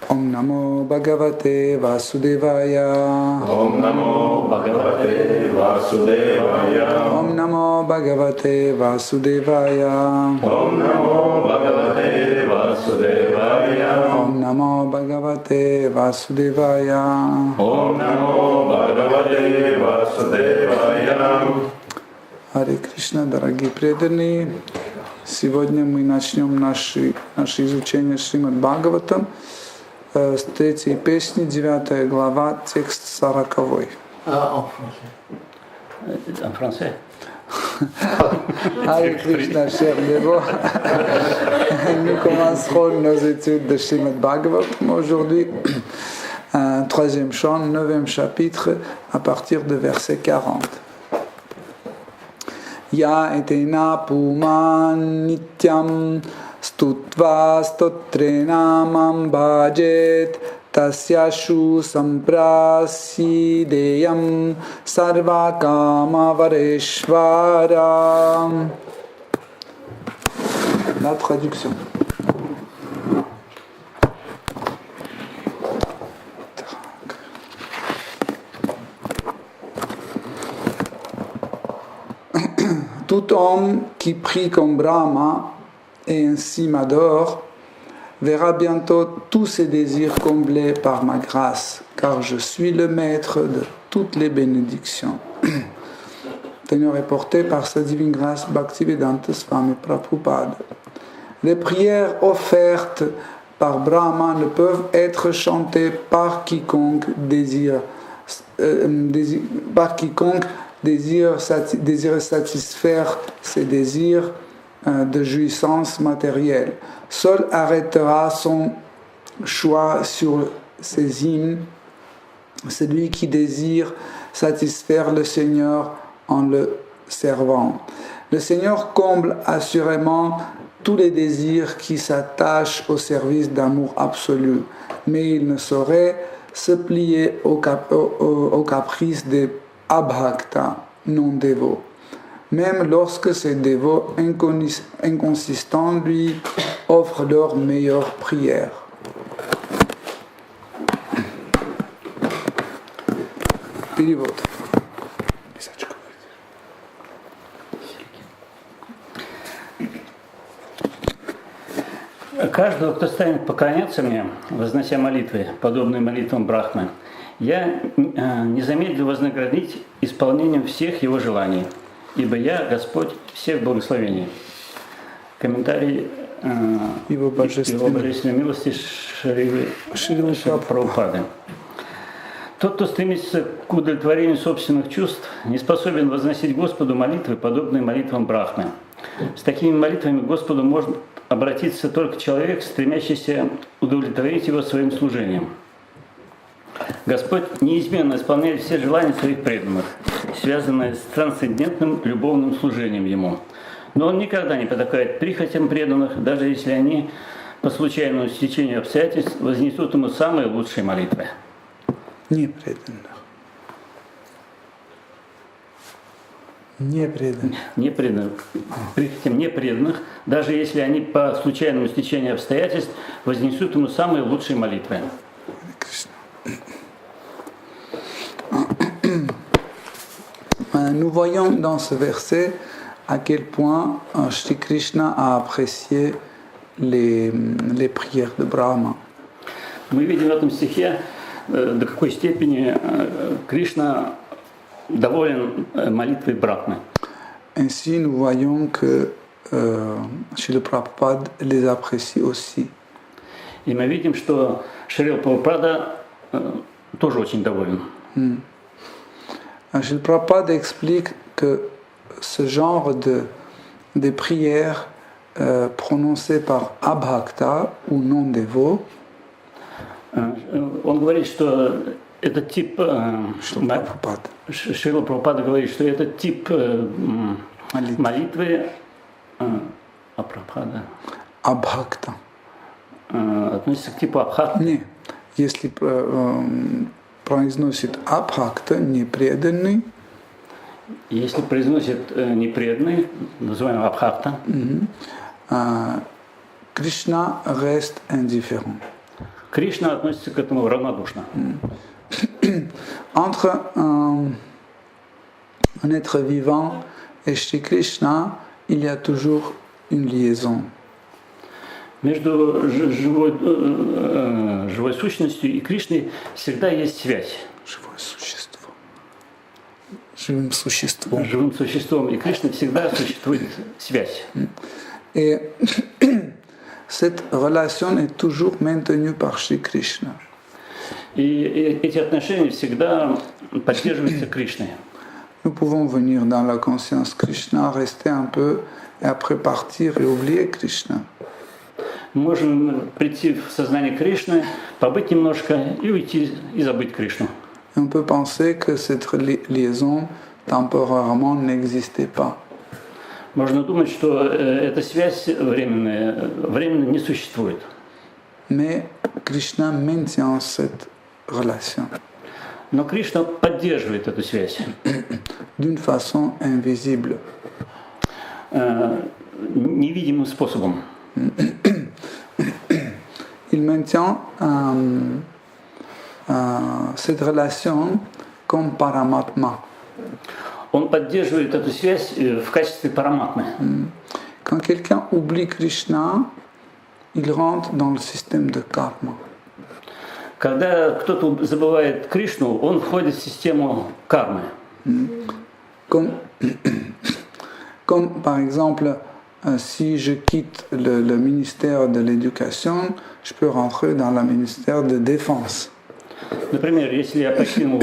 Om Namo Bhagavate Vasudevaya. Om Namo Bhagavate Vasudevaya. Om Namo Bhagavate Vasudevaya. Om Namo Bhagavate Vasudevaya. Om Namo Bhagavate Vasudevaya. Om Namo Bhagavate Vasudevaya. Харе Кришна, дорогие преданные, сегодня мы начнем наше изучение Шримад Бхагаватам с третьей песни, 9 глава, текст 40. En français. Hare Krishna, cher Devo. Nous commencerons nos études de Shrimad Bhagavatam aujourd'hui, troisième chant, 9e chapitre, à partir de verset 40. Ya etena puman nityam stutva stotrenamam bhajet tasyashu samprasideyam sarva kama vareshvara. La traduction. Tout homme qui prie comme Brahma et ainsi m'adore verra bientôt tous ses désirs comblés par ma grâce, car je suis le maître de toutes les bénédictions. Teneur est porté par sa divine grâce Bhaktivedanta Swami Prabhupada. Les prières offertes par Brahma ne peuvent être chantées par quiconque désire satisfaire ses désirs de jouissance matérielle. Seul arrêtera son choix sur ces hymnes celui qui désire satisfaire le Seigneur en le servant. Le Seigneur comble assurément tous les désirs qui s'attachent au service d'amour absolu, mais il ne saurait se plier au caprice des abhakta, non dévots, même lorsque ces dévots inconsistants lui offrent leurs meilleures prières. Перевод. Каждого, кто станет поклоняться мне, вознося молитвы, подобные молитвам Брахмы, я не замедлю вознаградить исполнением всех его желаний, ибо я Господь всех благословений. Комментарий его божественной милости Шрилы Прабхупады. Тот, кто стремится к удовлетворению собственных чувств, не способен возносить Господу молитвы, подобные молитвам Брахмы. С такими молитвами к Господу может обратиться только человек, стремящийся удовлетворить его своим служением. Господь неизменно исполняет все желания своих преданных, связанные с трансцендентным любовным служением Ему. Но Он никогда не потакает прихотям преданных, даже если они по случайному стечению обстоятельств вознесут Ему самые лучшие молитвы. Не преданных. Не преданных. Не преданных. Прихотям не преданных, даже если они по случайному стечению обстоятельств вознесут Ему самые лучшие молитвы. Nous voyons dans ce verset à quel point Shri Krishna a apprécié les prières de Brahma. Мы видим в этом стихе, до какой степени Кришна доволен молитвой Брахмы. Ainsi, nous voyons que Srila Prabhupada les apprécie aussi. И мы видим, что Шрила Прабхупада тоже очень доволен. Srila Prabhupada explique que ce genre de prières prononcées par abhakta ou non-dévot, он говорит, что этот тип Шрила Прабхупада говорит, что этот тип молитвы абхакта относится к типу абхакта. Нет, если произносит абхакта, непреданный, если произносит непреданный, называем абхакта, Krishna reste indifférent. Кришна относится к этому равнодушно. Entre un être vivant et Shri Krishna, il y a toujours une liaison. Между живой сущностью и Кришной всегда есть связь. Живое существо. Живым существом. Живым существом и Кришной всегда существует связь. Et cette relation est toujours maintenue par Shri Krishna. И эти отношения всегда поддерживаются Кришной. Nous pouvons venir dans la conscience Krishna, rester un peu et après partir et oublier Krishna. Мы можем прийти в сознание Кришны, побыть немножко и уйти и забыть Кришну. Et on peut penser que cette liaison temporairement n'existait pas. Можно думать, что эта связь временно не существует. Mais Krishna maintient cette relation Но Кришна поддерживает эту связь. d'une façon invisible. Невидимым способом. Il maintient cette relation comme Paramatma. Он поддерживает эту связь в качестве параматмы. Quand quelqu'un oublie Krishna, il rentre dans le système de karma. Когда кто-то забывает Кришну, он входит в систему кармы. Comme par exemple, si je quitte le ministère de l'Éducation, je peux rentrer dans le ministère de Défense. Например, если я покину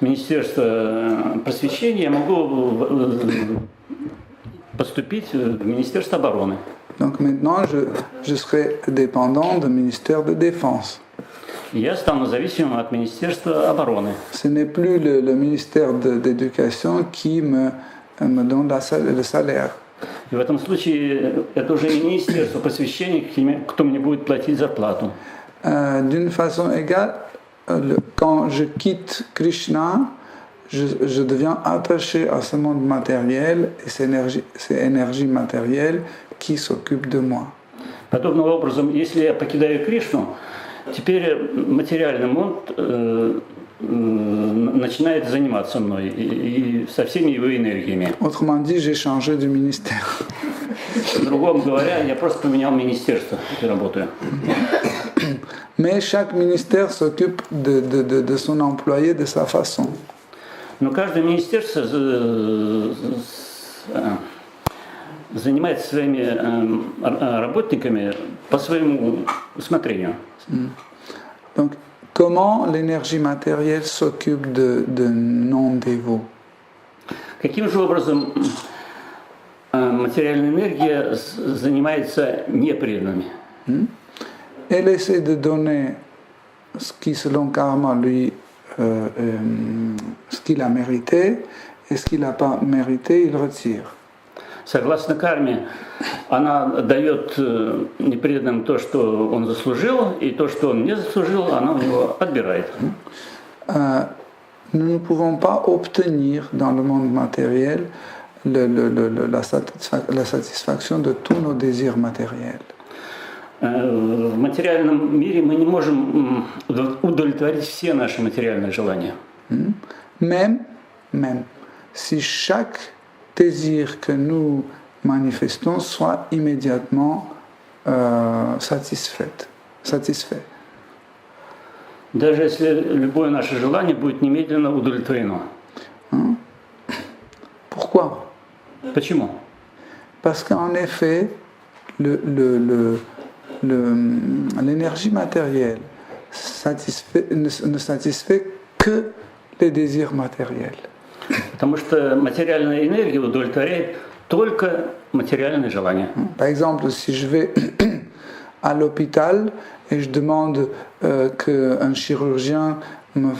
Министерство просвещения, я могу поступить в Министерство обороны. Donc maintenant, je serai dépendant du ministère de Défense. Я стану зависимым от Министерства обороны. Ce n'est plus le ministère d'éducation qui me donne le salaire. И в этом случае это уже не Министерство просвещения, кто мне будет платить зарплату. D'une façon égale, quand je quitte Krishna, je deviens attaché à ce monde matériel et ces énergies matérielles qui s'occupent de moi. Подобным образом, если я покидаю Кришну, теперь материальный мир начинает заниматься мной и со всеми его энергиями. Autrement dit, j'ai changé de ministère. По-другому говоря, я просто поменял министерство, где работаю. Mais chaque ministère s'occupe de son employé de sa façon. Но каждое министерство занимается своими работниками по своему усмотрению. Donc, comment l'énergie matérielle s'occupe de non-dévots? Каким же образом материальная энергия занимается непреданными? Elle essaie de donner ce qui, selon karma, lui, ce qu'il a mérité, et ce qu'il n'a pas mérité, il retire. Согласно карме, она дает непреданным то, что он заслужил, и то, что он не заслужил, она у него отбирает. Nous ne pouvons pas obtenir dans le monde matériel la satisfaction de tous nos désirs matériels. В материальном мире мы не можем удовлетворить все наши материальные желания. Même si chaque désir que nous manifestons soit immédiatement satisfait. Даже если любое наше желание будет немедленно удовлетворено. Pourquoi? Почему? Parce qu'en effet, l'énergie matérielle ne satisfait que les désirs matériels. Потому что материальная энергия удовлетворяет только материальные желания. Par exemple, si je vais à l'hôpital et je demande qu'un chirurgien me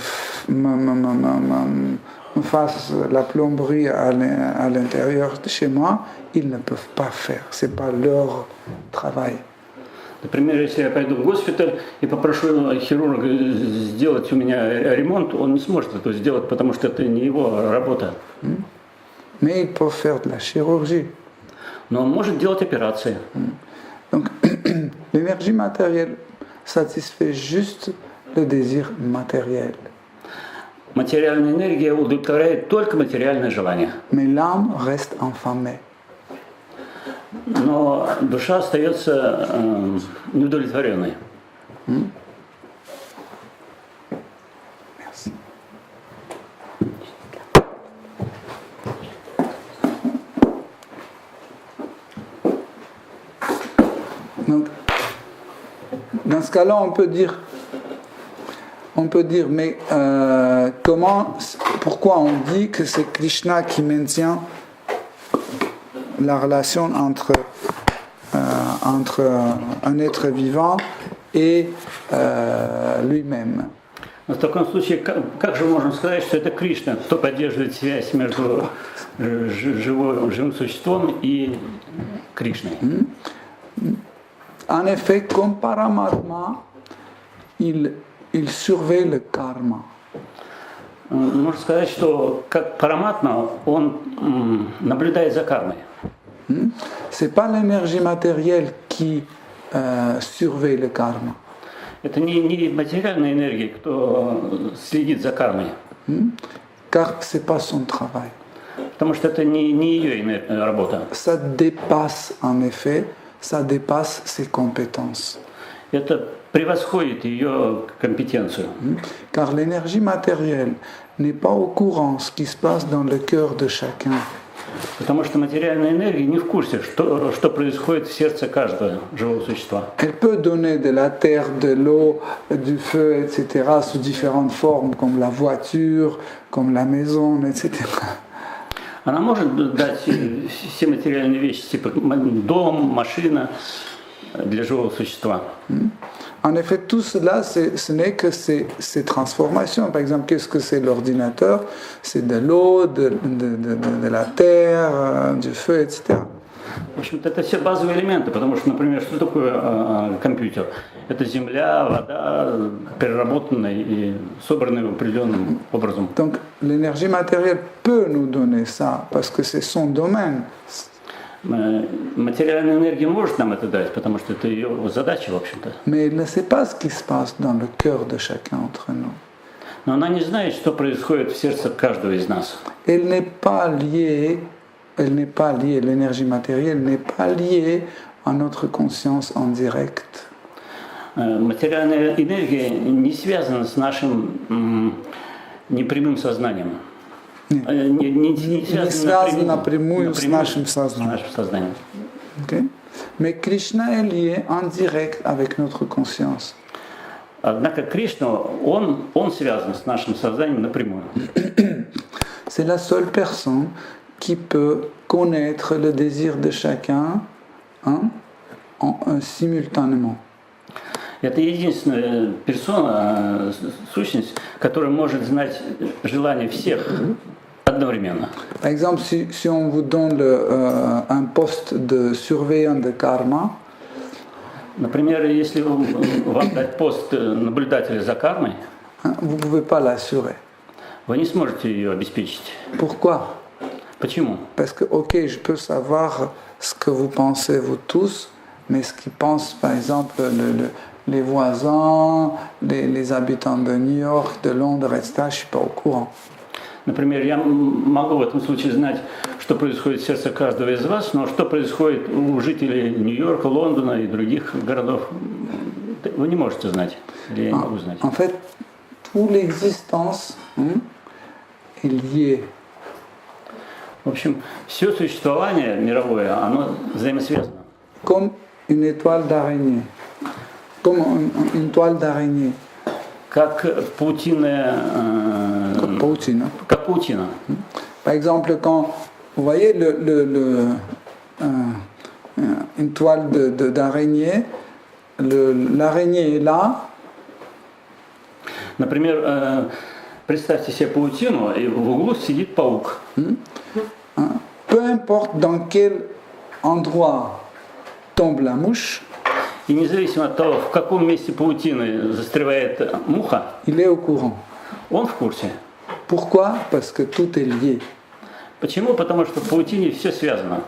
fasse la plomberie à l'intérieur de chez moi, ils ne peuvent pas faire. C'est pas leur travail. Например, если я пойду в госпиталь и попрошу хирурга сделать у меня ремонт, он не сможет это сделать, потому что это не его работа. Mais ils peuvent faire de la chirurgie. Но он может делать операции. Donc, l'énergie matérielle satisfait juste le désir matériel. Материальная энергия удовлетворяет только материальное желание. Mais l'âme reste affamée. Но душа остается неудовлетворенной. Merci. Donc, dans ce cas-là, on peut dire, mais pourquoi on dit que c'est Krishna qui maintient la relation entre un être vivant et lui-même? Но в таком случае, как же можем сказать, что это Кришна, кто поддерживает связь между живым существом и Кришной? En effet, comme Paramatma, il surveille le karma. Можно сказать, что как Параматма, он наблюдает за кармой. C'est pas l'énergie matérielle qui surveille le karma. Это не материальная энергия, кто следит за кармой. Car c'est pas son travail. Потому что это не ее работа. Ça dépasse, en effet, ça dépasse ses compétences. Это превосходит ее компетенцию. Car l'énergie matérielle n'est pas au courant de ce qui se passe dans le cœur de chacun. Потому что материальная энергия не в курсе, что происходит в сердце каждого живого существа. Elle peut donner de la terre, de l'eau, du feu, etc., sous différentes formes, comme la voiture, comme la maison, etc. Она может дать все материальные вещи, типа дом, машина для живого существа. En effet, tout cela, ce n'est que ces transformations. Par exemple, qu'est-ce que c'est l'ordinateur? C'est de l'eau, de la terre, du feu, etc. В общем-то, это все базовые элементы, потому что, например, что такое компьютер? Это земля, вода, переработанная и собранная определенным образом. Donc, l'énergie matérielle peut nous donner ça, parce que c'est son domaine. Материальная энергия может нам это дать, потому что это ее задача, в общем-то. Mais elle ne sait pas ce qui se passe dans le cœur de chacun d'entre nous. Но она не знает, что происходит в сердце каждого из нас. Elle n'est pas liée, l'énergie matérielle n'est pas liée à notre conscience en direct. Материальная энергия не связана с нашим непрямым сознанием. Не связана напрямую с нашим сознанием. Okay? Mais Krishna est lié en direct avec notre conscience. Однако Кришна, он связан с нашим сознанием напрямую. C'est la seule personne qui peut connaître le désir de chacun simultanément. Это единственная персона, сущность, которая может знать желания всех одновременно. Par exemple, si on vous donne un poste de surveillant de karma, например, если вам дать пост наблюдателя за кармой, vous ne pouvez pas l'assurer. Вы не сможете ее обеспечить. Pourquoi? Почему? Parce que, ok, je peux savoir ce que vous pensez, vous tous, mais ce qu'ils pensent, par exemple, les voisins, les habitants de New York, de Londres, etc., je ne suis pas au courant. Например, я могу в этом случае знать, что происходит в сердце каждого из вас, но что происходит у жителей Нью-Йорка, Лондона и других городов, вы не можете знать, или я не могу знать. En fait, toute l'existence est liée. В общем, все существование мировое, оно взаимосвязано. Comme une étoile d'araignée. Comme une toile d'araignée. Как паутина. Как паутина. Par exemple, quand vous voyez une toile d'araignée, l'araignée est là. Например, представьте себе паутину, и в углу сидит паук. Peu importe dans quel endroit tombe la mouche, и независимо от того, в каком месте паутины застревает муха, il est au courant. Он в курсе. Pourquoi? Parce que tout est lié. Почему? Потому что в паутине все связано.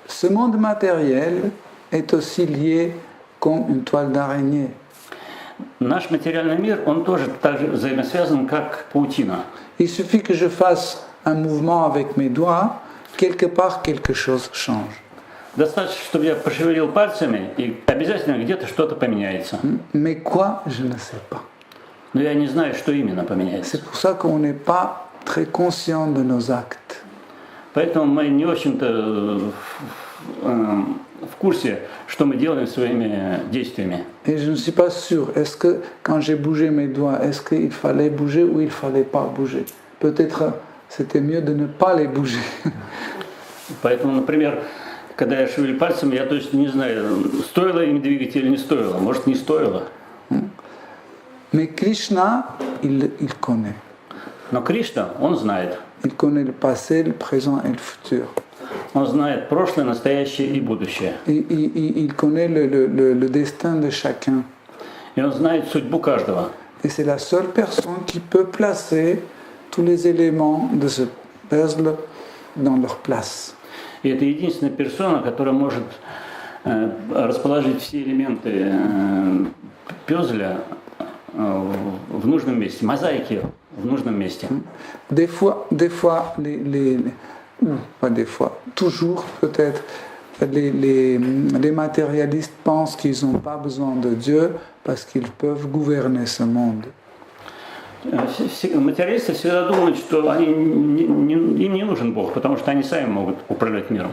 Ce monde matériel est aussi lié comme une toile d'araignée. Наш материальный мир, он тоже так же взаимосвязан, как паутина. Il suffit que je fasse un mouvement avec mes doigts, quelque part quelque chose change. Достаточно, чтобы я пошевелил пальцами, и обязательно где-то что-то поменяется. Mais quoi, je ne sais pas. Но я не знаю, что именно поменяется. C'est pour ça qu'on n'est pas très conscient de nos actes. Поэтому мы не очень-то в курсе, что мы делаем своими действиями. Et je ne suis pas sûr, est-ce que quand j'ai bougé mes doigts, est-ce qu'il fallait bouger ou il ne fallait pas bouger? Peut-être c'était mieux de ne pas les bouger. Поэтому, например, когда я шевелю пальцами, я точно не знаю, стоило им двигать или не стоило. Может, не стоило. Mais Krishna, il connaît. Но Кришна, он знает. Il connaît le passé, le présent et le futur. Он знает прошлое, настоящее и будущее. Il connaît le destin de chacun. И он знает судьбу каждого. Et c'est la seule personne qui peut placer tous les éléments de ce puzzle dans leur place. И это единственная персона, которая может расположить все элементы пёзля в нужном месте, мозаики в нужном месте. Des fois pas des fois, toujours peut-être, les matérialistes pensent qu'ils n'ont pas besoin de Dieu parce qu'ils peuvent gouverner ce monde. Материалисты всегда думают, что им не нужен Бог, потому что они сами могут управлять миром.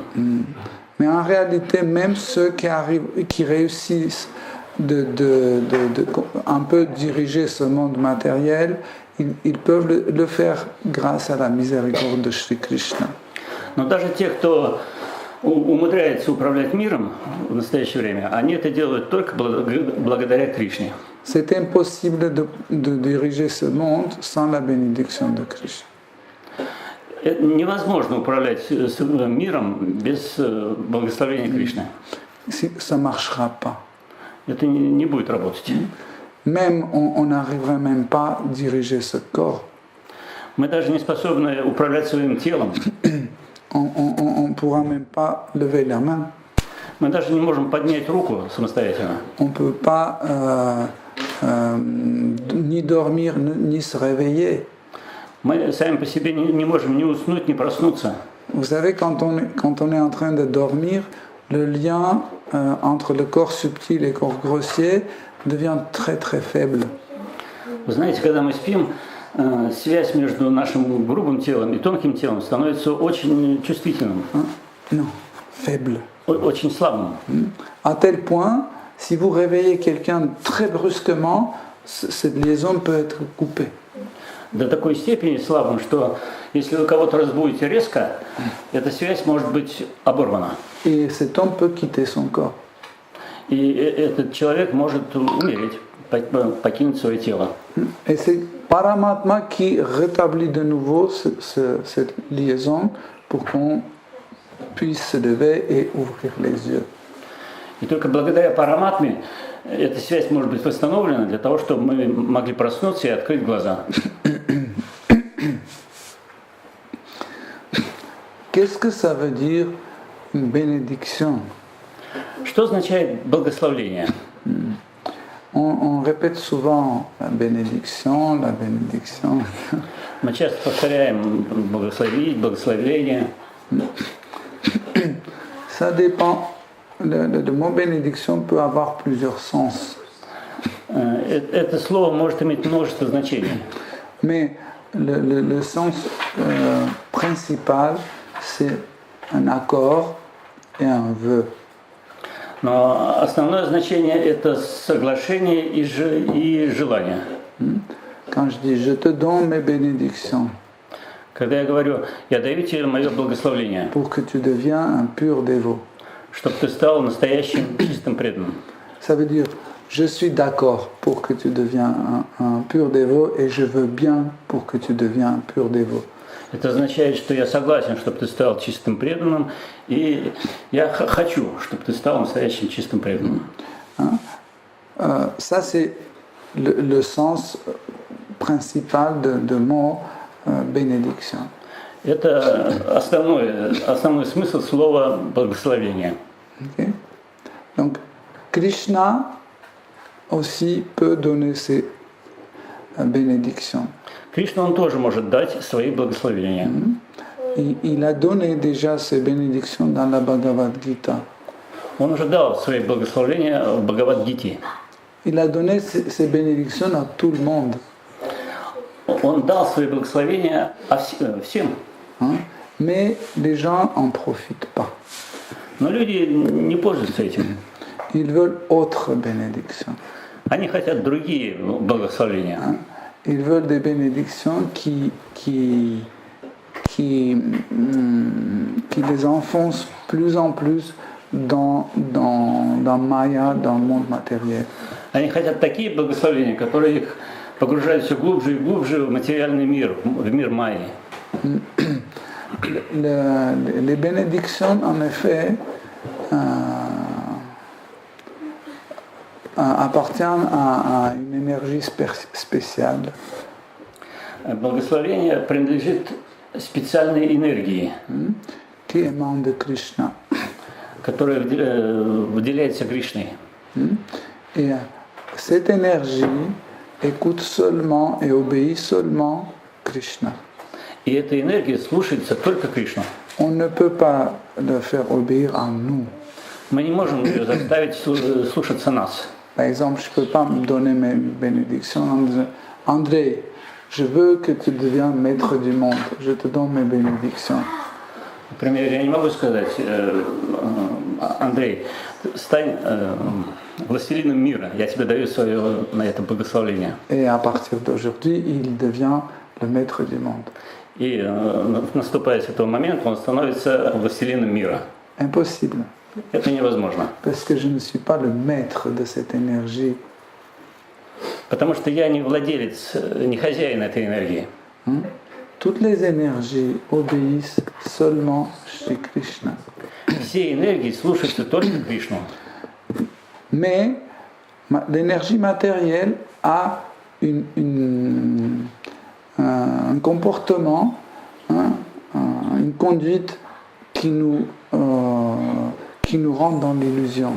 Mais en réalité, même ceux qui réussissent un peu diriger ce monde matériel, ils peuvent le faire grâce à la miséricorde de Shri Krishna. Но даже те, кто умудряется управлять миром в настоящее время, они это делают только благодаря Кришне. C'est impossible de diriger ce monde sans la bénédiction de Krishna. Невозможно управлять миром без благословения Кришны. Ça ne marchera pas. Это не будет работать. Même on n'arriverait même pas à diriger ce corps. Мы даже не способны управлять своим телом. On ne pourra même pas lever la main. Мы даже не можем поднять руку самостоятельно. On ne peut pas ni dormir, ni se réveiller. Мы сами по себе не можем ни уснуть, ни проснуться. Vous savez, quand on est en train de dormir, le lien entre le corps subtil et le corps grossier devient très très faible. Вы знаете, когда мы спим, связь между нашим грубым телом и тонким телом становится очень чувствительным. Non, faible. Очень слабым. À tel point, si vous réveillez quelqu'un très brusquement, cette liaison peut être coupée. До такой степени слабым, что если вы кого-то разбудите резко, эта связь может быть оборвана. Et cet homme peut quitter son corps. И этот человек может умереть, покинуть свое тело. Et c'est Paramatma qui rétablit de nouveau cette liaison pour qu'on puisse se lever et ouvrir les yeux. И только благодаря Параматме эта связь может быть восстановлена для того, чтобы мы могли проснуться и открыть глаза. Qu'est-ce que ça veut dire une bénédiction? Что означает благословление? On répète souvent la bénédiction, la bénédiction. Мы часто повторяем благословить, благословление. Ça dépend. Le mot bénédiction peut avoir plusieurs sens. Это слово может иметь множество значений. Mais le sens principal, c'est un accord et un vœu. Но основное значение – это соглашение и желание. Quand je dis « je te donne mes bénédictions », когда я говорю «я даю тебе мое благословение», pour que tu deviens un pur dévot. Чтобы ты стал настоящим чистым преданным. Ça veut dire je suis d'accord pour que tu deviens un pur dévot et je veux bien pour que tu deviens un pur dévot. Это означает, что я согласен, чтобы ты стал чистым преданным, и я хочу, чтобы ты стал настоящим чистым преданным. Ça, c'est le sens principal de mot bénédiction. Это основной смысл слова благословения. Okay. Donc, Krishna aussi peut donner ses bénédictions. Кришна, он тоже может дать свои благословения. Il a donné déjà ses bénédictions dans la Bhagavad Gita. Он уже дал свои благословения в Бхагавад-гите. Il a donné ses bénédictions à tout le monde. Он дал свои благословения всем. Hein. Mais les gens n'en profitent pas. Но люди не пользуются этим. Ils veulent autre bénédiction. Они хотят другие благословения. Hein. Ils veulent des bénédictions qui les enfoncent plus en plus dans Maya, dans le monde matériel. Они хотят такие благословения, которые их погружают все глубже и глубже в материальный мир, в мир Майи. Les bénédictions, en effet, appartiennent à une énergie spéciale. Благословение принадлежит специальной энергии, Qui émane de Krishna. которая выделяется Кришной. Et cette énergie écoute seulement et obéit seulement Krishna. И эта энергия слушается только Кришну. On ne peut pas le faire obéir à nous. Мы не можем ее заставить слушаться нас. Par exemple, je ne peux pas me donner mes bénédictions en disant André, je veux que tu deviennes maître du monde, je te donne mes bénédictions. Например, я не могу сказать, Андрей, стань властелином мира, я тебе даю свое на это благословение. Et à partir d'aujourd'hui, il devient le maître du monde. И наступая с этого момента, он становится властелином мира. Impossible. Это невозможно. Parce que je ne suis pas le maître de cette énergie. Потому что я не владелец, не хозяин этой энергии. Toutes les énergies obéissent seulement chez Krishna. Все энергии слушаются только Кришну. Mais l'énergie matérielle a un comportement, une conduite qui nous rend dans l'illusion.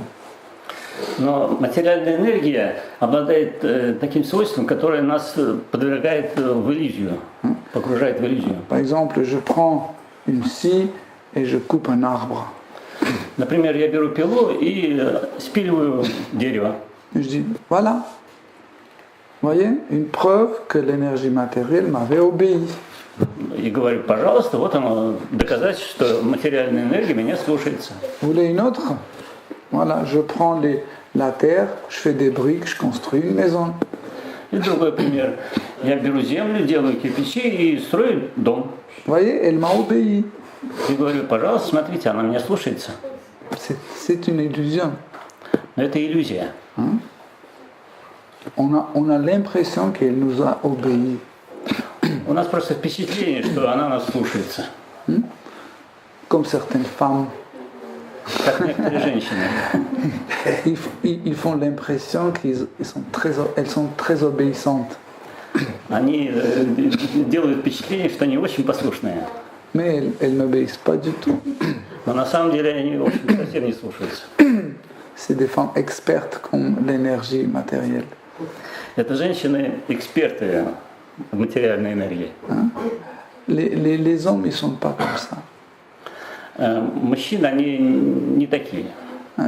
Но материальная энергия обладает таким свойством, которое нас подвергает в иллюзию, погружает в иллюзию. Par exemple, je prends une scie et je coupe un arbre. Например, я беру пилу и спиливаю дерево. Je dis, voilà, vous voyez, une preuve que l'énergie matérielle m'avait obéi. И говорю, пожалуйста, вот оно, доказательство, что материальная энергия меня слушается. Vous voulez une autre? Voilà, je prends la terre, je fais des briques, je construis une maison. И другой пример. Я беру землю, делаю кирпичи и строю дом. Vous voyez, elle m'a obéi. И говорю, пожалуйста, смотрите, она меня слушается. C'est une illusion. Но это иллюзия. On a l'impression qu'elle nous a obéi. У нас просто впечатление, что она нас слушается. Comme certaines femmes. Как некоторые женщины. Ils font l'impression qu'elles sont très obéissantes. Они делают впечатление, что они очень послушные. Mais elles n'obéissent pas du tout. Но на самом деле они, в общем, совсем не слушаются. C'est des femmes expertes comme l'énergie matérielle. Это женщины-эксперты в материальной энергии. Les hommes, ils ne sont pas comme ça. Мужчины, они не такие.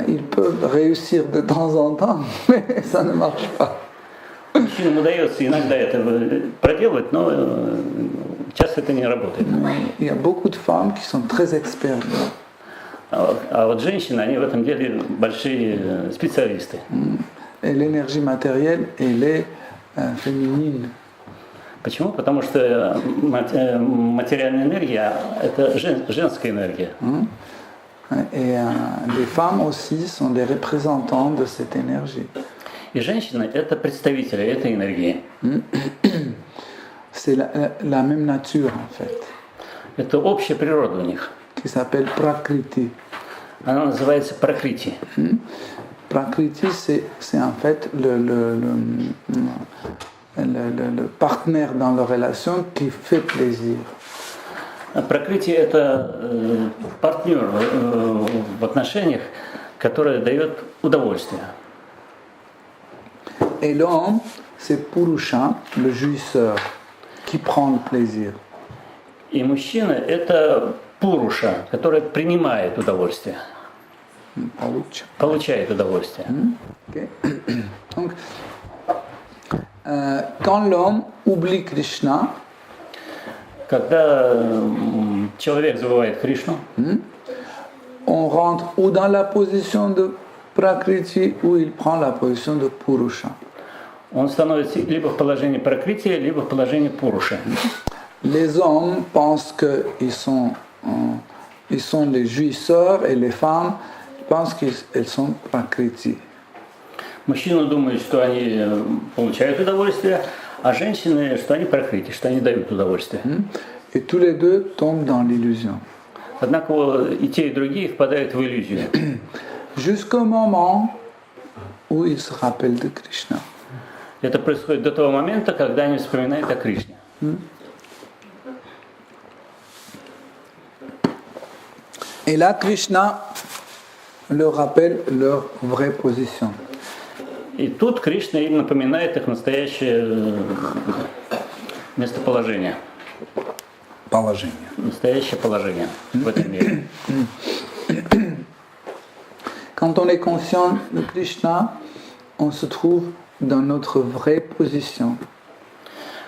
Ils peuvent réussir de temps en temps, mais ça ne marche pas. Мужчинам удается иногда это проделать, но часто это не работает. Il y a beaucoup de femmes qui sont très expertes. А вот женщины, они в этом деле большие специалисты. Et l'énergie matérielle, elle est féminine. Почему? Потому что материальная энергия – это женская энергия. Et les femmes aussi sont des représentants de cette énergie. И женщины – это представители этой энергии. C'est la même nature en fait. Это общая природа у них. Qui s'appelle Prakriti. Она называется Пракрити. Prakriti, c'est en fait le partenaire dans la relation qui fait plaisir. Пракрити – это партнер в отношениях, который дает удовольствие. Et l'homme, c'est Purusha, le jouisseur, qui prend le plaisir. И мужчина – это пуруша, который принимает удовольствие, Parucha. получает удовольствие. Ok. Donc, quand l'homme oublie Krishna, Когда человек забывает Кришну, on rentre ou dans la position de Prakriti ou il prend la position de Purusha. он становится либо в положении пракрити, либо в положении пуруши. Les hommes pensent qu'ils sont, ils sont les jouisseurs et les femmes pensent qu'elles sont Prakriti. Мужчины думают, что они получают удовольствие, а женщины, что они пракрити, что они дают удовольствие. Et tous les deux tombent dans l'illusion. Однако и те, и другие впадают в иллюзию. Jusqu'au moment où ils se rappellent de Krishna. Это происходит до того момента, когда они вспоминают о Кришне. Et là, Krishna leur rappelle leur vraie position. И тут Кришна им напоминает их настоящее местоположение, Положение. настоящее положение в этом мире. Quand on est conscient de Krishna, on se trouve dans notre vraie position.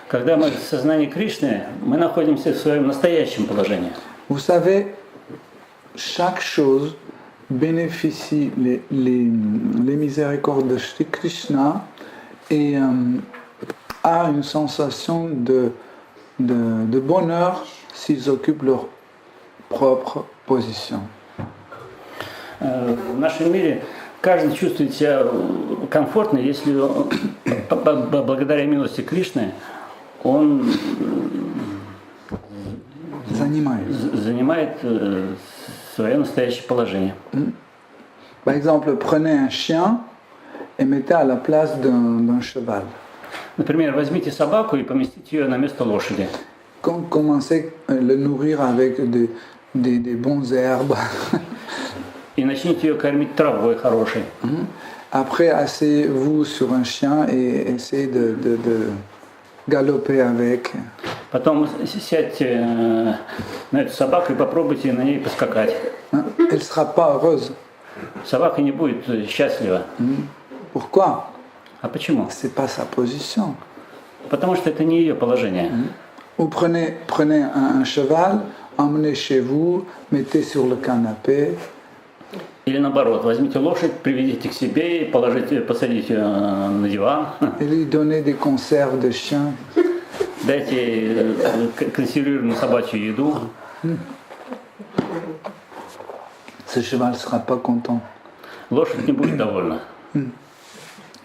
Когда мы в сознании Кришны, мы находимся в своем настоящем положении. Vous savez, chaque chose bénéficie les miséricordes de Shri Krishna et a une sensation de bonheur s'ils occupent leur propre position. В нашем мире каждый чувствует себя комфортно, если благодаря милости Кришны он занимает свое настоящее положение. Par exemple, prenez un chien et mettez à la place d'un cheval. Например, возьмите собаку и поместите ее на место лошади. Commencez à le nourrir avec des bonnes herbes. И начните ее кормить травой хорошей. Après, asseyez-vous sur un chien et essayez de galoper avec. Потом сядьте на эту собаку и попробуйте на ней поскакать. Elle ne sera pas heureuse. Собака не будет счастлива. Pourquoi? А почему? C'est pas sa position. Потому что это не ее положение. Vous prenez un cheval, emmenez chez vous, mettez sur le canapé. Или наоборот, возьмите лошадь, приведите к себе и посадите на диван. Et lui donnez des conserves de chien. Дайте консервированную собачью еду. Ce cheval ne sera pas content. Лошадь не будет довольна.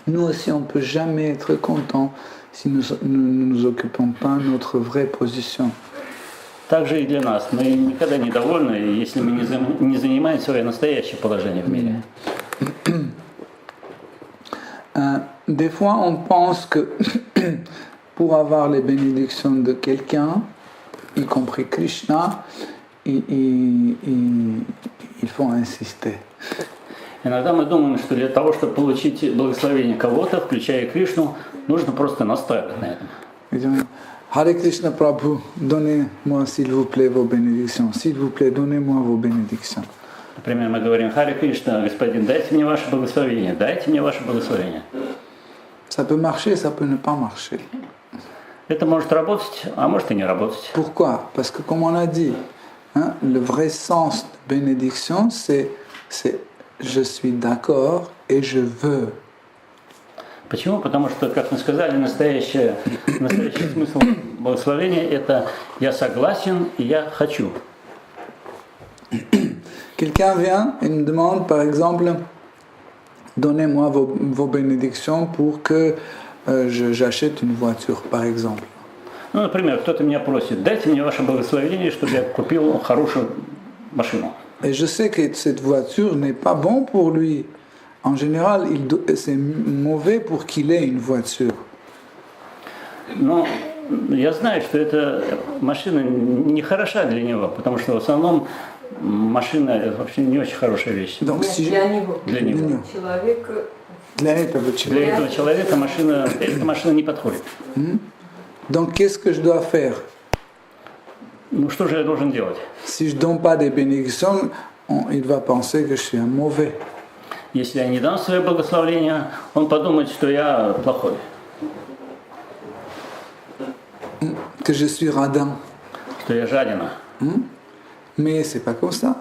Nous aussi, on ne peut jamais être content si nous ne nous occupons pas de notre vraie position. Также и для нас. Мы никогда не довольны, если мы не занимаем свое настоящее положение в мире. Des fois, on pense que pour avoir les bénédictions de quelqu'un, y compris Krishna, il faut insister. Иногда мы думаем, что для того, чтобы получить благословение кого-то, включая Кришну, нужно просто настаивать на этом. Hare Krishna Prabhu, donnez-moi s'il vous plaît vos bénédictions. S'il vous plaît, donnez-moi vos bénédictions. Например, мы говорим: Харе Кришна, господин, дайте мне ваше благословение, дайте мне ваше благословение. Ça peut marcher, ça peut ne pas marcher. Это может работать, а может и не работать. Pourquoi? Parce que comme on a dit, le vrai sens de bénédiction, c'est je suis d'accord et je veux. Почему? Потому что, как мы сказали, настоящий смысл благословения – это «я согласен» и «я хочу». Quelqu'un vient et me demande, par exemple, donnez-moi vos bénédictions pour que j'achète une voiture, par exemple. Ну, например, кто-то меня просит: дайте мне ваше благословение, чтобы я купил хорошую машину. Et je sais que cette voiture n'est pas bonne pour lui. En général, c'est mauvais pour qu'il ait une voiture. Но я знаю, что эта машина не хороша для него, потому что в основном машина – это вообще не очень хорошая вещь. Donc, Для него. Для него. Человек Для этого Для этого человека эта машина не подходит. Donc, qu'est-ce que je dois faire? Ну что же я должен делать? Si je ne donne pas des bénédictions, il va penser que je suis un mauvais. Если я не дам свое благословение, он подумает, что я плохой, Que je suis radin. что я жадина. Mais c'est pas comme ça.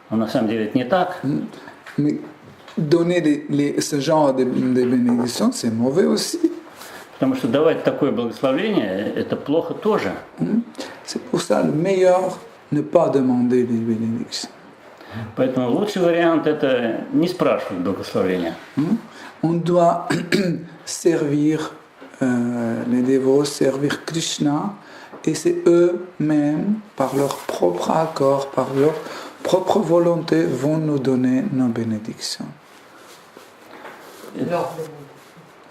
Но на самом деле это не так. Mais donner ce genre de bénédictions, c'est mauvais aussi. Потому что давать такое благословение, это плохо тоже. C'est pour ça le meilleur, ne pas demander les bénédictions. Поэтому лучший вариант это не спрашивать благословения. On doit servir les dévots, servir Krishna, et c'est eux-mêmes, par leur propre accord, par leur propre volonté, vont nous donner nos bénédictions.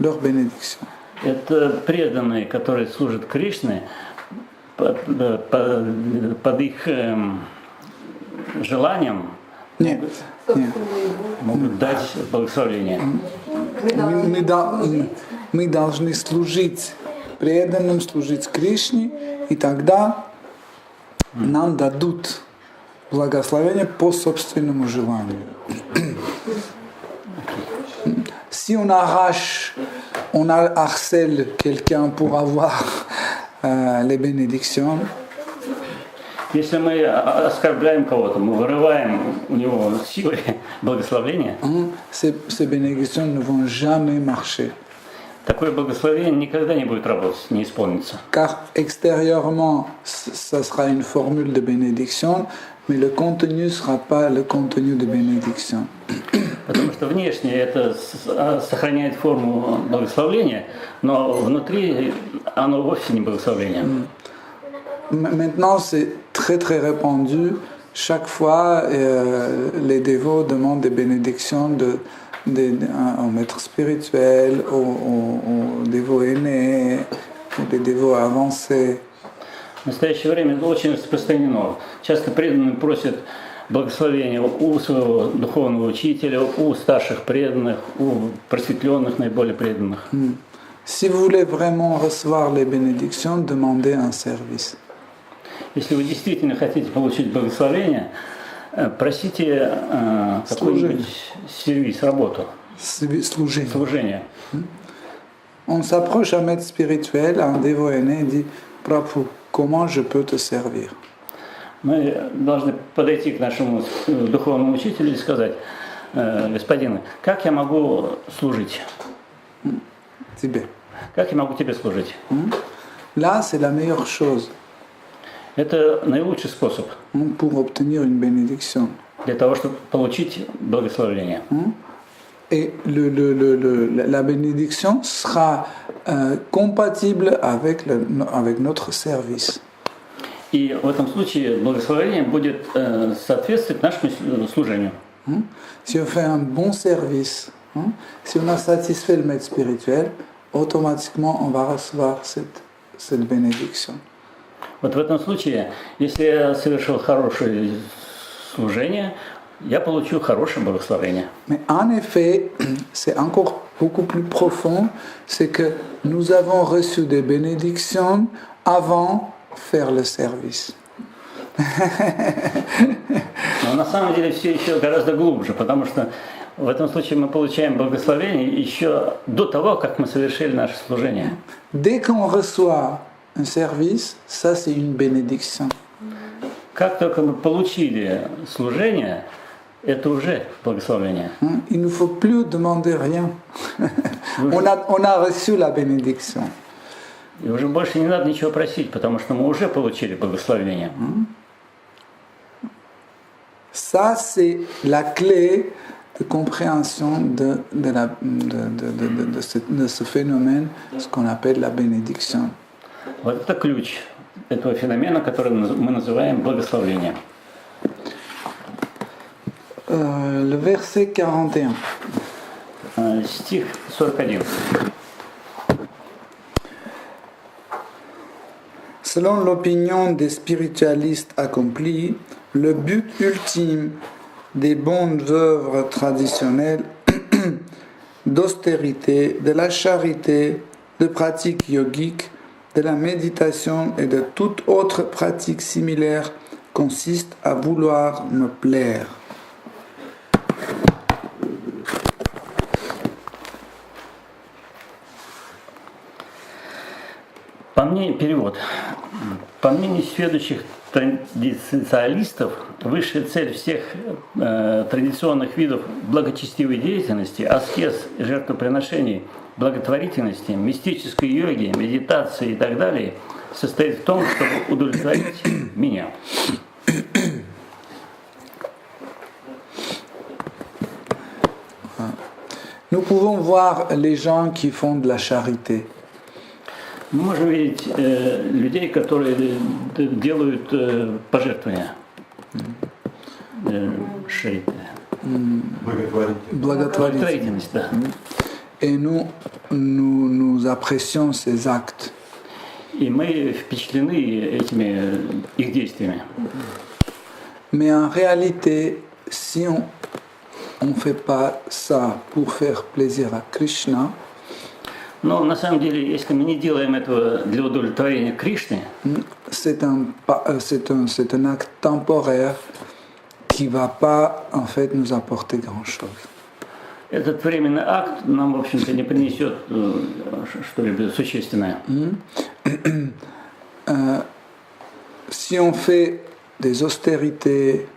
Leurs bénédictions. Это преданные, которые служат Кришне, под их желанием Нет, нет. могут дать благословение. Мы должны служить преданным, служить Кришне, и тогда нам дадут благословение по собственному желанию. Si on harcèle quelqu'un pour avoir les bénédictions, Если мы оскорбляем кого-то, мы вырываем у него силы благословения, ces bénédictions ne vont jamais marcher. такое благословение никогда не будет работать, не исполнится. Car extérieurement, ça sera une formule de bénédiction, mais le contenu ne sera pas le contenu de bénédiction. Потому что внешне это сохраняет форму благословения, но внутри оно вовсе не благословение. Maintenant, c'est très très répandu. Chaque fois, les dévots demandent des bénédictions aux maîtres spirituels, aux dévots aînés, aux dévots avancés. В настоящее время это очень распространено. Часто преданные просят благословения у своего духовного учителя, у старших преданных, у просветленных, наиболее преданных. Si vous voulez vraiment recevoir les bénédictions, demandez un service. Если вы действительно хотите получить благословение, просите какой-нибудь сервис, работу, служение. On s'approche à un maître spirituel, à un dévot aîné, et dit Prabhu, comment je peux te servir? Мы должны подойти к нашему духовному учителю и сказать: господин, как я могу служить? Тебе. Как я могу тебе служить? Là, c'est la meilleure chose. Это наилучший способ pour obtenir une bénédiction. Для того, чтобы получить благословение. Et la bénédiction sera compatible avec notre service. И в этом случае благословение будет соответствовать нашему служению. Si on fait un bon service, si on a satisfait le maître spirituel, automatiquement on va recevoir cette bénédiction. Вот в этом случае, если я совершил хорошее служение, я получу хорошее благословение. Mais en effet, c'est encore beaucoup plus profond, c'est que nous avons reçu des bénédictions avant de faire le service. Но на самом деле все еще гораздо глубже, потому что в этом случае мы получаем благословение еще до того, как мы совершили наше служение. Dès qu'on reçoit un service, ça c'est une bénédiction. Как только мы получили служение, это уже благословение. Il ne faut plus demander rien. On a reçu la bénédiction. И уже больше не надо ничего просить, потому что мы уже получили благословение. Ça c'est la clé de compréhension de ce phénomène, ce qu'on appelle la bénédiction. Вот это ключ этого феномена, который мы называем благословением. Le verset 41. Стих 41. Selon l'opinion des spiritualistes accomplis, le but ultime des bonnes œuvres traditionnelles d'austérité, de la charité, de pratiques yogiques, de la méditation et de toute autre pratique similaire consiste à vouloir me plaire. Перевод. По мнению следующих традициалистов, высшая цель всех традиционных видов благочестивой деятельности, аскез, жертвоприношений, благотворительности, мистической йоги, медитации и так далее, состоит в том, чтобы удовлетворить меня. Nous pouvons voir les gens qui font de la charité. Мы можем видеть людей, которые делают пожертвования. Благотворительность, да. Et nous apprécions ces actes. И мы впечатлены их действиями. Mais en réalité, si on ne fait pas ça pour faire plaisir à Krishna, Но на самом деле, если мы не делаем этого для удовлетворения Кришны, c'est un acte temporaire qui ne va pas en fait nous apporter grand-chose. Этот временный акт нам, в общем-то, не принесет что-либо существенное. Si on fait des austérités,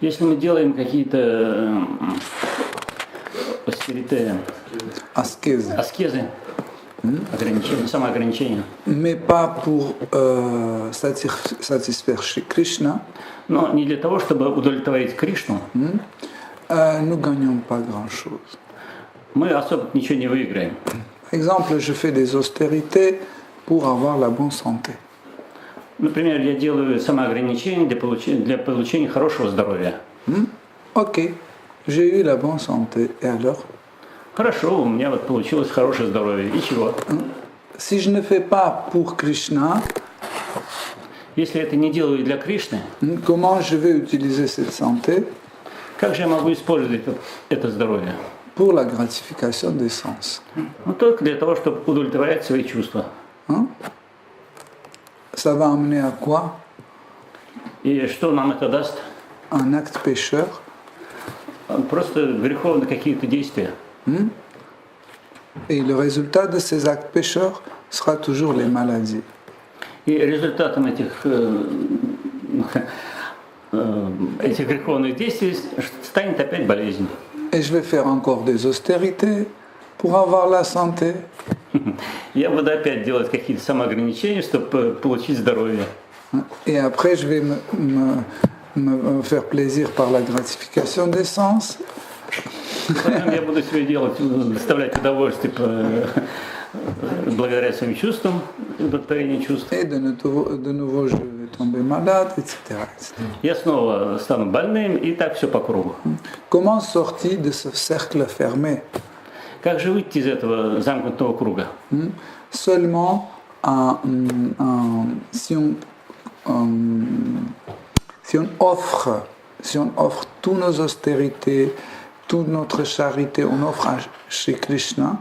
Если мы делаем какие-то аскезы, ограничения, самоограничения, mais pas pour satisfaire chez Krishna, но не для того, чтобы удовлетворить Кришну, nous ne gagnons pas grand-chose. мы особо ничего не выиграем. Par exemple, je fais des austérités pour avoir la bonne santé. Например, я делаю самоограничения для получения хорошего здоровья. Ok, j'ai eu la bonne santé, et alors? Хорошо, у меня вот получилось хорошее здоровье. И чего? Si je ne fais pas pour Krishna, Если это не делаю для Кришны, comment je vais utiliser cette santé как же я могу использовать это здоровье? pour la gratification des sens? Ну, только для того, чтобы удовлетворять свои чувства. Ça va amener à quoi? И что нам это даст? Un acte pécheur. Просто греховные какие-то действия. Et le résultat de ces actes pécheurs sera toujours les maladies. И результатом этих греховных действий станет опять болезнь. Et je vais faire encore des austérités pour avoir la santé. Я буду опять делать какие-то самоограничения, чтобы получить здоровье. Et après, je vais me faire plaisir par la gratification des sens. Потом я буду себе доставлять удовольствие благодаря своим чувствам, удовлетворению чувств. Et de nouveau, je vais tomber malade, etc. Я снова стану больным, и так все по кругу. Comment sortir de ce cercle fermé? Как же выйти из этого замкнутого круга? Seulement si on offre toutes nos austérités, toute notre charité, on offre chez Krishna.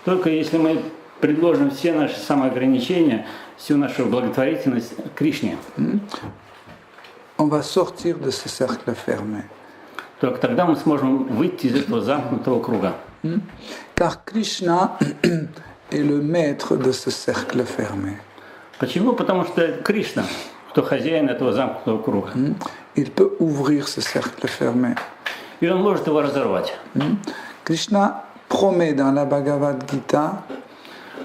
Только если мы предложим все наши самоограничения, всю нашу благотворительность Кришне, on va sortir de ce cercle fermé. только тогда мы сможем выйти из этого замкнутого круга. Car Krishna est le maître de ce cercle fermé. Почему? Потому что Кришна, кто хозяин этого замкнутого круга. Il peut ouvrir ce cercle fermé. И он может его разорвать. Krishna promet dans la Bhagavad Gita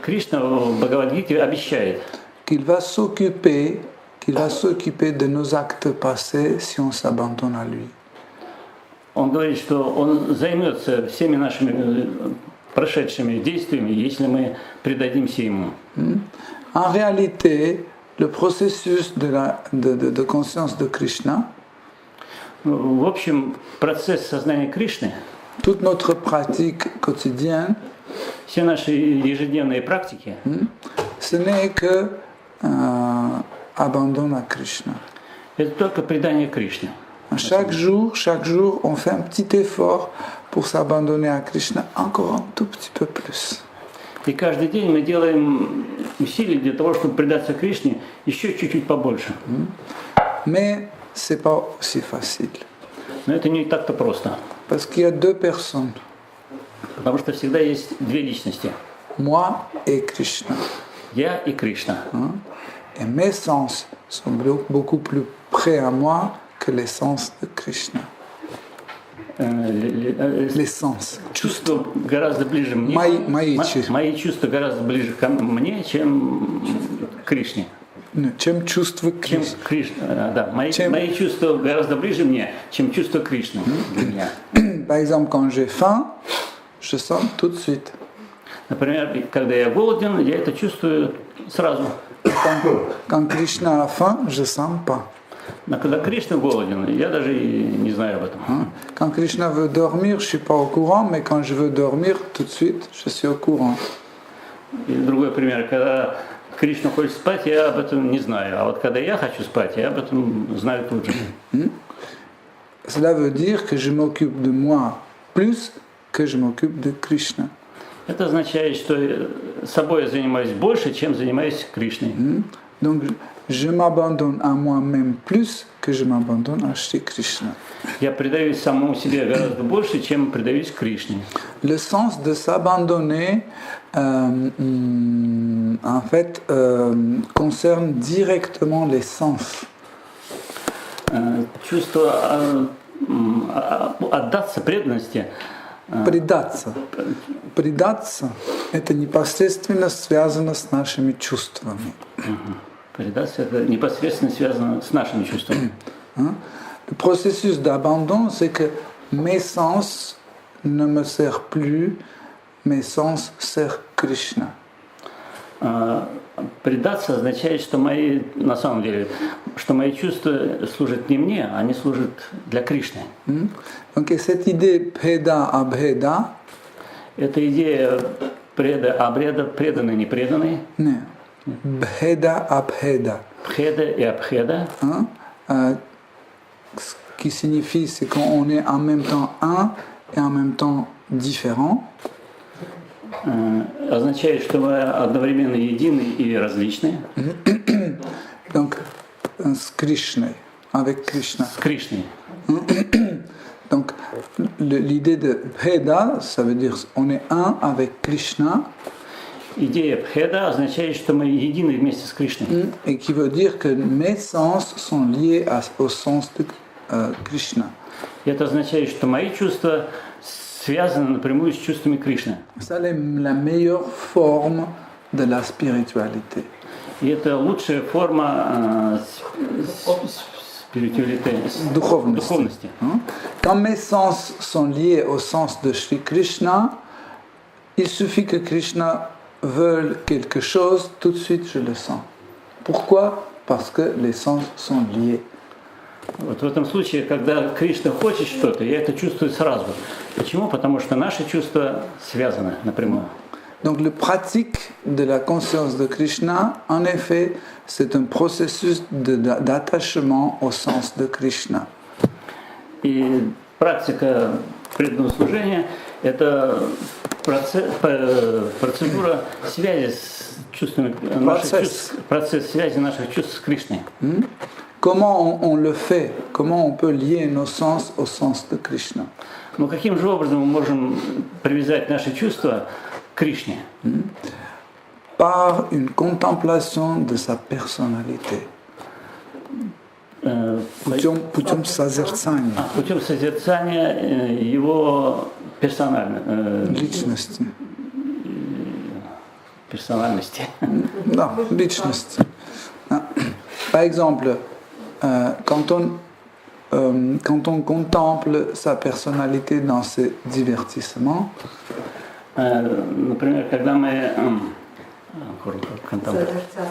Кришна в Бхагавад-гите обещает, qu'il va s'occuper de nos actes passés si on s'abandonne à lui. он говорит, что он займется всеми нашими прошедшими действиями, если мы предадимся ему. En réalité, le processus de conscience de Krishna, В общем, процесс сознания Кришны, toute notre pratique quotidienne, все наши ежедневные практики, ce n'est que abandon à Krishna. это только предание Кришне. Chaque jour, on fait un petit effort pour s'abandonner à Krishna encore un tout petit peu plus. И каждый день мы делаем усилия для того, чтобы предаться Кришне еще чуть-чуть побольше. Mais c'est pas aussi facile. Но это не так-то просто. Parce qu'il y a deux personnes, Потому что всегда есть две личности. moi et Krishna. Я и Кришна. Et mes sens sont beaucoup plus près à moi que les sens de Krishna. Les sens. Чувства гораздо ближе мне. Мои чувства гораздо ближе ко мне, чем к Кришне. Чем чувство Кришны. Да, мои чувства гораздо ближе мне, чем чувство Кришны для меня. Par exemple, quand j'ai faim, je sens tout de suite. Например, когда я голоден, я это чувствую сразу. Quand Krishna a faim, je sens pas. Но когда Кришна голоден, я даже и не знаю об этом. Quand Krishna veut dormir, je suis pas au courant, mais quand je veux dormir, tout de suite, je suis au courant. И другой пример, когда Кришна хочет спать, я об этом не знаю. А вот когда я хочу спать, я об этом знаю тут же. Cela veut dire que je m'occupe de moi plus que je m'occupe de Krishna. Это означает, что собой я занимаюсь больше, чем занимаюсь Кришной. Donc, je m'abandonne à moi-même plus que je m'abandonne à Shri Krishna. Я предаюсь самому себе гораздо больше, чем предаюсь Кришне. Le sens de s'abandonner, en fait, concerne directement les sens. Чувство отдаться преданности. Предаться. Предаться – это непосредственно связано с нашими чувствами. Предаться – это непосредственно связано с нашими чувствами. Le processus d'abandon, c'est que mes sens ne me servent plus, mes sens servent Krishna. Предаться означает, что на самом деле, что мои чувства служат не мне, они служат для Кришны. Donc cette idée Bheda Abheda, эта идея обряда преданный, не преданный. Bheda Abheda. Бхеда и Абхеда. Ce qui signifie, c'est qu'on est en même temps un et en même temps différent. Означает, что мы одновременно едины и различны. Donc, с Krishna, avec Krishna. С Кришной. Donc, l'idée de Bheda, ça veut dire on est un avec Krishna. Идея Бхеда означает, что мы едины вместе с Кришной. Et qui veut dire que mes sens sont liés au sens de Krishna. И это означает, что мои чувства связаны напрямую с чувствами Кришны. C'est la meilleure forme de la spiritualité. И это лучшая форма духовности. Quand mes sens sont liés au sens de Shri Krishna, il suffit que Krishna veuille quelque chose, tout de suite je le sens. Pourquoi? Parce que les sens sont liés. Вот в этом случае, когда Кришна хочет что-то, я это чувствую сразу. Почему? Потому что наши чувства связаны напрямую. Donc le pratique de la conscience de Krishna, en effet, c'est un processus d'attachement au sens de Krishna. И практика преданного служения – это процедура связи с чувствами, процесс связи наших чувств с Кришной. Comment on le fait? Comment on peut lier nos sens au sens de Krishna? Но каким же образом мы можем привязать наши чувства к Кришне? Par une contemplation de sa personnalité. Путем созерцания. Путем созерцания его личности. Персональности. Non, личности. Par exemple, quand on contemple sa personnalité dans ses divertissements, например, когда мы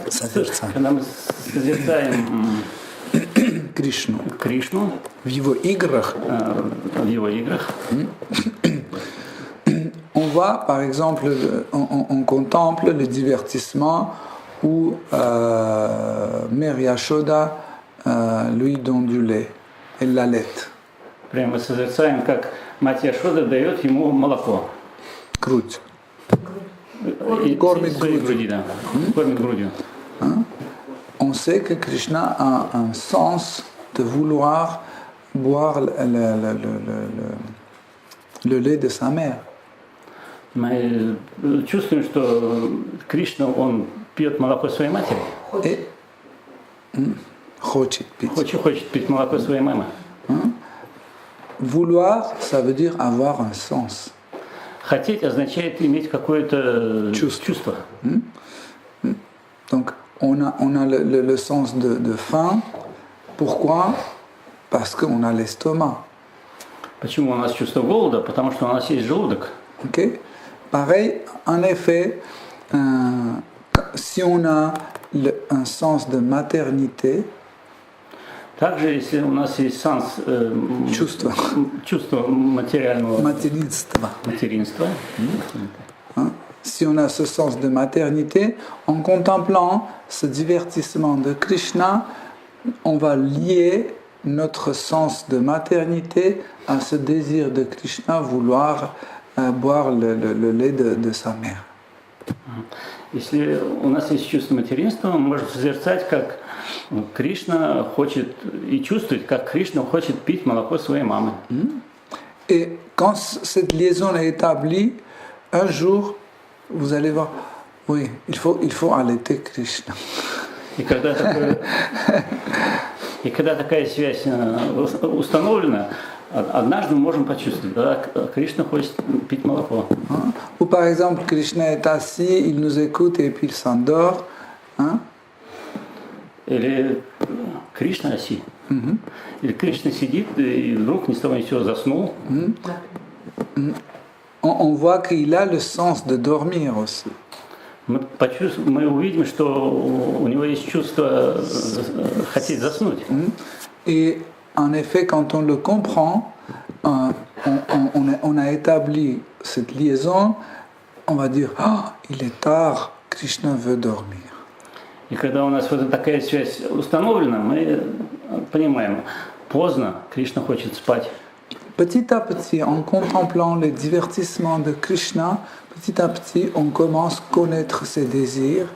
созерцаем Кришну в его играх, on va, par exemple, on contemple le divertissement où Mère Yashoda lui donne du lait, elle l'allait. Прямо созерцаем, как мать Яшода дает ему молоко. Грудь. Кормит грудью. Да. Кормит грудью. On sait que Krishna a un sens de vouloir boire le lait de sa mère. Мы чувствуем, что Кришна, он пьет молоко своей матери. Et хочет пить. Хочет пить молоко своей мамы. Vouloir, ça veut dire avoir un sens. Хотеть означает иметь какое-то чувство. Donc, on a le sens de faim. Pourquoi? Parce qu'on a l'estomac. Почему у нас чувство голода? Потому что у нас есть желудок. Okay? Pareil, en effet, si on a un sens de maternité, Также, если у нас есть чувство материального материнства, si on a ce sens de maternité, en contemplant ce divertissement de Krishna, on va lier notre sens de maternité à ce désir de Krishna vouloir boire le lait de sa mère. Если у нас есть чувство материнства, мы можем созерцать, как Кришна хочет и чувствовать, как Кришна хочет пить молоко своей мамы. Et quand cette liaison est établie, un jour, vous allez voir, oui, il faut allaiter Krishna. И когда такая связь установлена, однажды мы можем почувствовать, да, Кришна хочет пить молоко. Ou par exemple, Krishna est assis, il nous écoute et puis il s'endort. Или Кришна оси. Или Кришна сидит и вдруг ни с того ни с сего заснул. On voit qu'il a le sens de dormir aussi. Мы увидим, что у него есть чувство хотеть заснуть. Et en effet, quand on le comprend, on a établi cette liaison, on va dire, il est tard, Krishna veut dormir. И когда у нас вот такая связь установлена, мы понимаем, поздно, Кришна хочет спать. Petit à petit, en contemplant les divertissements de Krishna, petit à petit, on commence à connaître ses désirs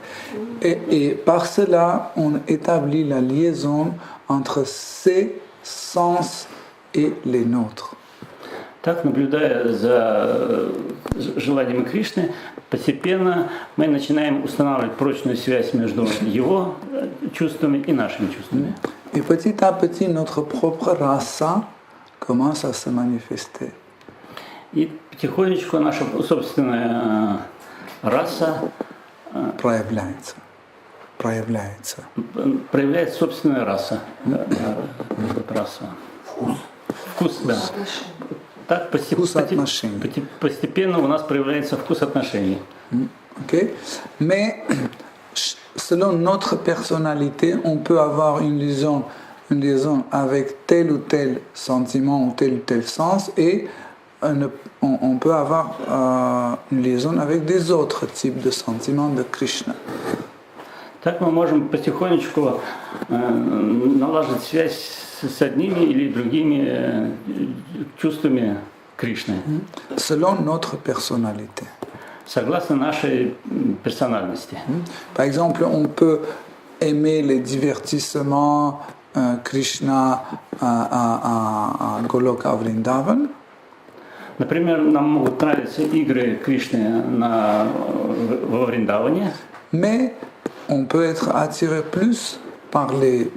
et par cela, on établit la liaison entre ses sens et les nôtres. Так, наблюдая за желанием Кришны, постепенно мы начинаем устанавливать прочную связь между его чувствами и нашими чувствами. Et petit à petit, notre propre rasa commence à se manifester. И потихонечку наша собственная раса проявляет собственная раса. Вкус, да. Так постепенно у нас проявляется вкус отношений. Okay. Mais selon notre personnalité, on peut avoir une liaison avec tel ou tel sentiment ou tel sens et on peut avoir une liaison avec des autres types de sentiments de Krishna. Так мы можем потихонечку налаживать связь с одними или другими чувствами Кришны. Selon notre personnalité. Согласно нашей персональности. Par exemple, on peut aimer les divertissements Krishna à Goloka Vrindavan. Например, нам могут нравиться игры Кришны во Вриндаване. Mais on peut être attiré plus par les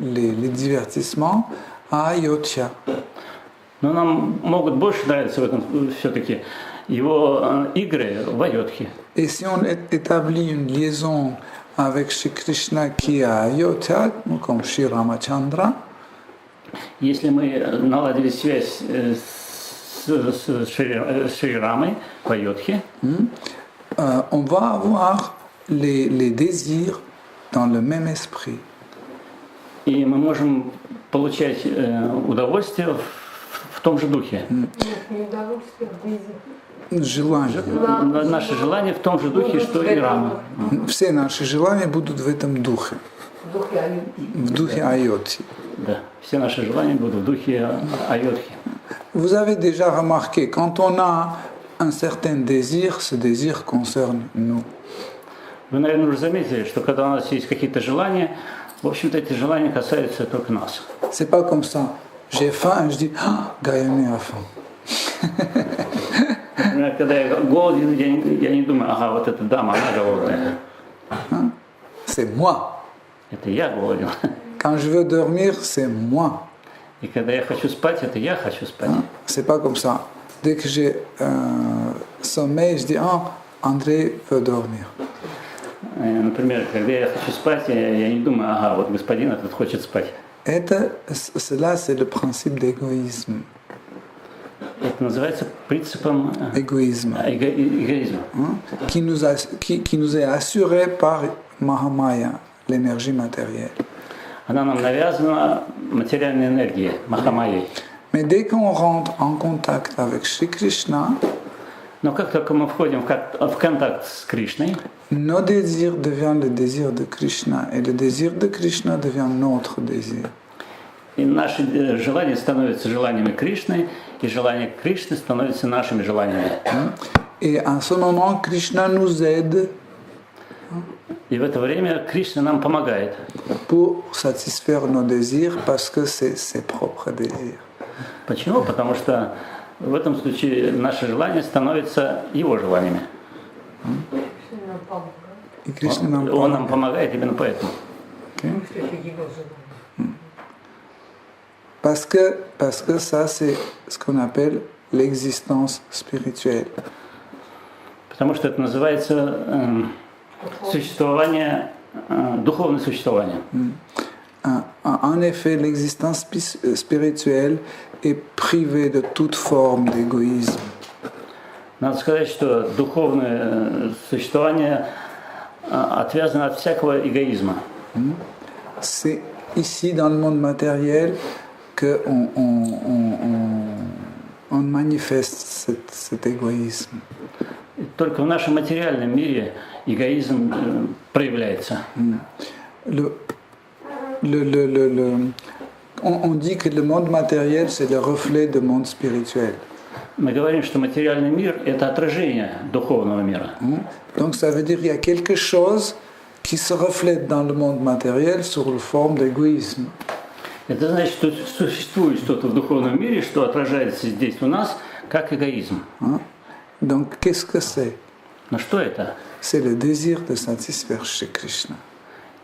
divertissements à Ayodhya. Но нам могут больше нравиться в этом все-таки его игры в Айодхе. Et si on établit une liaison avec Shri Krishna qui est à Ayodhya, comme Shri Ramachandra, если мы наладили связь с Шри Рамой в Айодхе, on va avoir les désirs dans le même esprit. И мы можем получать удовольствие в том же духе. Желание. Наши желания в том же духе, что и Рама. Все наши желания будут в этом духе. В духе Айодхи. Да, все наши желания будут в духе Айодхи. Vous avez déjà remarqué, quand on a un certain désir, ce désir concerne nous. Вы, наверное, уже заметили, что когда у нас есть какие-то желания, в общем-то, эти желания касаются только нас. C'est pas comme ça. J'ai faim et je dis ah, Gayane a faim. Например, когда я голоден, я не думаю, ага, вот эта дама, она голодная. C'est moi. Это я голоден. Quand je veux dormir, c'est moi. И когда я хочу спать, это я хочу спать. C'est pas comme ça. Dès que j'ai sommeil, je dis ah, André veut dormir. Например, когда я хочу спать, я не думаю, ага, вот господин этот хочет спать. Cela, c'est le principe d'égoïsme. Это называется принципом Égoïsme. эгоизма, Qui nous est assuré par Mahamaya, l'énergie matérielle. Она нам навязана материальной энергией, Махамайей. Mais dès qu'on rentre en contact avec Shri Krishna, Но как только мы входим в контакт с Кришной, nos désirs deviennent le désir de Krishna et le désir de Krishna devient notre désir. и наши желания становятся желаниями Кришны, и желания Кришны становятся нашими желаниями. Et à ce moment, Krishna nous aide И в это время Кришна нам помогает, pour satisfaire nos désirs parce que c'est ses propres désirs. Почему? Потому что в этом случае наши желания становятся его желаниями. Et Krishna Он нам помогает именно поэтому. Parce que ça, c'est ce qu'on appelle l'existence spirituelle. Потому что это называется существование, духовное существование. En effet, l'existence spirituelle est privée de toute forme d'égoïsme. Надо сказать, что духовное существование отвязано от всякого эгоизма. C'est ici, dans le monde matériel, qu'on manifeste cet égoïsme. И только в нашем материальном мире эгоизм проявляется. On dit que le monde matériel, c'est le reflet du monde spirituel. Мы говорим, что материальный мир – это отражение духовного мира. Donc ça veut dire qu'il y a quelque chose qui se reflète dans le monde matériel sous la forme d'égoïsme. Это значит, что существует что-то в духовном мире, что отражается здесь у нас, как эгоизм. Donc qu'est-ce que c'est? Но что это? C'est le désir de satisfaire chez Krishna.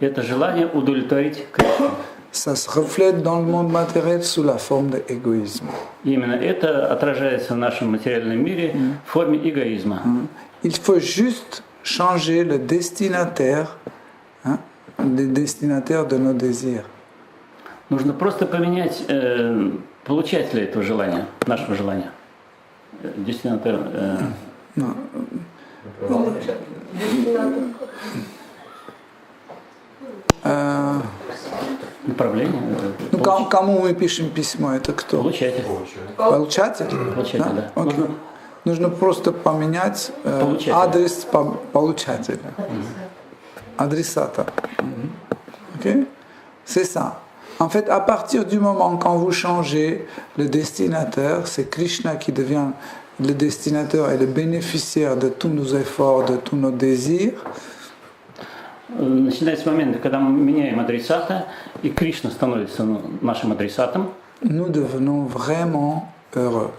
Это желание удовлетворить Кришну. Ça se reflète dans le monde matériel sous la forme d'égoïsme. Именно это отражается в нашем материальном мире в форме эгоизма. Il faut juste changer le destinataire, le destinataire de nos désirs. Нужно просто поменять получателя этого желания, нашего желания. Дестинатор. Направление. Ну, кому мы пишем письмо, это кто? Получатель. Получатель? Получатель, да. Okay. Нужно просто поменять адрес получателя. Адресата. Okay? C'est ça. En fait, à partir du moment quand vous changez le destinataire, c'est Krishna qui devient le destinateur et le bénéficiaire de tous nos efforts, de tous nos désirs. Начинается с момента, когда мы меняем адресата, и Кришна становится нашим адресатом. Nous devenons vraiment heureux.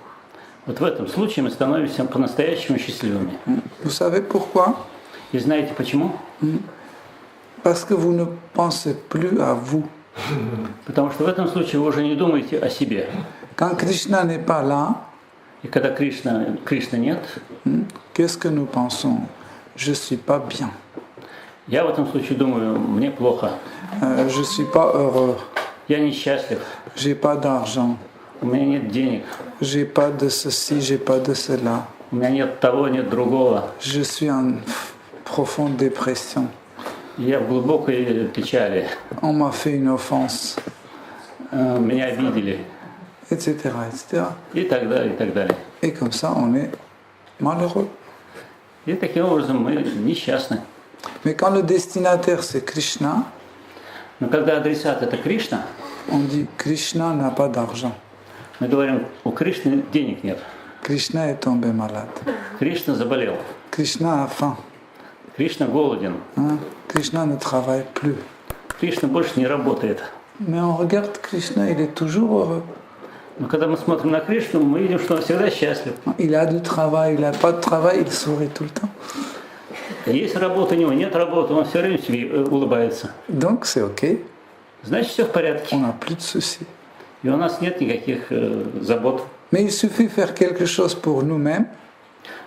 Вот в этом случае мы становимся по-настоящему счастливыми. Vous savez pourquoi? И знаете почему? Parce que vous ne pensez plus à vous. Потому что в этом случае вы уже не думаете о себе. Quand Krishna n'est pas là, и когда Кришна нет, qu'est-ce que nous pensons? Je suis pas bien. Я в этом случае думаю, мне плохо. Je suis pas heureux. Я несчастлив. J'ai pas d'argent. У меня нет денег. J'ai pas de ceci, j'ai pas de cela. У меня нет того, нет другого. Je suis en profonde dépression. Я в глубокой печали. On m'a fait une offense. Меня обидели. Etc., etc. И так далее, и так далее. Et comme ça, on est malheureux. И таким образом мы несчастны. Mais quand le destinataire c'est Krishna, но когда адресат это Кришна, on dit Krishna n'a pas d'argent. Мы говорим, у Кришны денег нет. Krishna est tombé malade. Кришна заболел. Krishna a faim. Кришна голоден. Hein? Krishna ne travaille plus. Кришна больше не работает. Mais on regarde Krishna, il est toujours heureux. Но когда мы смотрим на Кришну, мы видим, что он всегда счастлив. Il a du travail, il n'a pas de travail, il sourit tout le temps. Есть работа у него, нет работы, он все время себе улыбается. Donc c'est ok, Значит, все в порядке. on n'a plus de soucis. И у нас нет никаких забот. Mais il suffit de faire quelque chose pour nous-mêmes,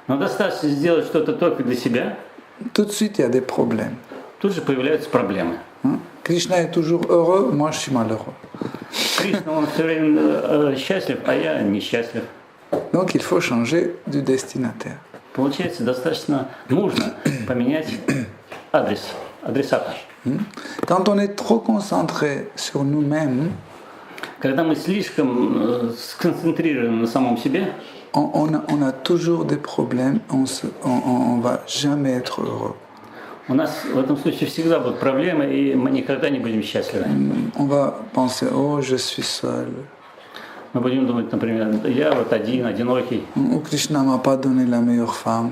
Но достаточно сделать что-то только для себя, tout de suite il y a des problèmes. тут же появляются проблемы. Hein? Krishna est toujours heureux, moi je suis malheureux. Кришна, он все время счастлив, а я несчастлив. Donc il faut changer du destinataire. Получается, достаточно нужно поменять адресата. Quand on est trop concentré sur nous-mêmes, Когда мы слишком сконцентрированы на самом себе, on a toujours des problèmes, on ne va jamais être heureux. у нас в этом случае всегда будут проблемы, и мы никогда не будем счастливы. On va penser, oh je suis seul, Мы будем думать, например, я вот один, одинокий, ou Krishna m'a pas donné la meilleure femme,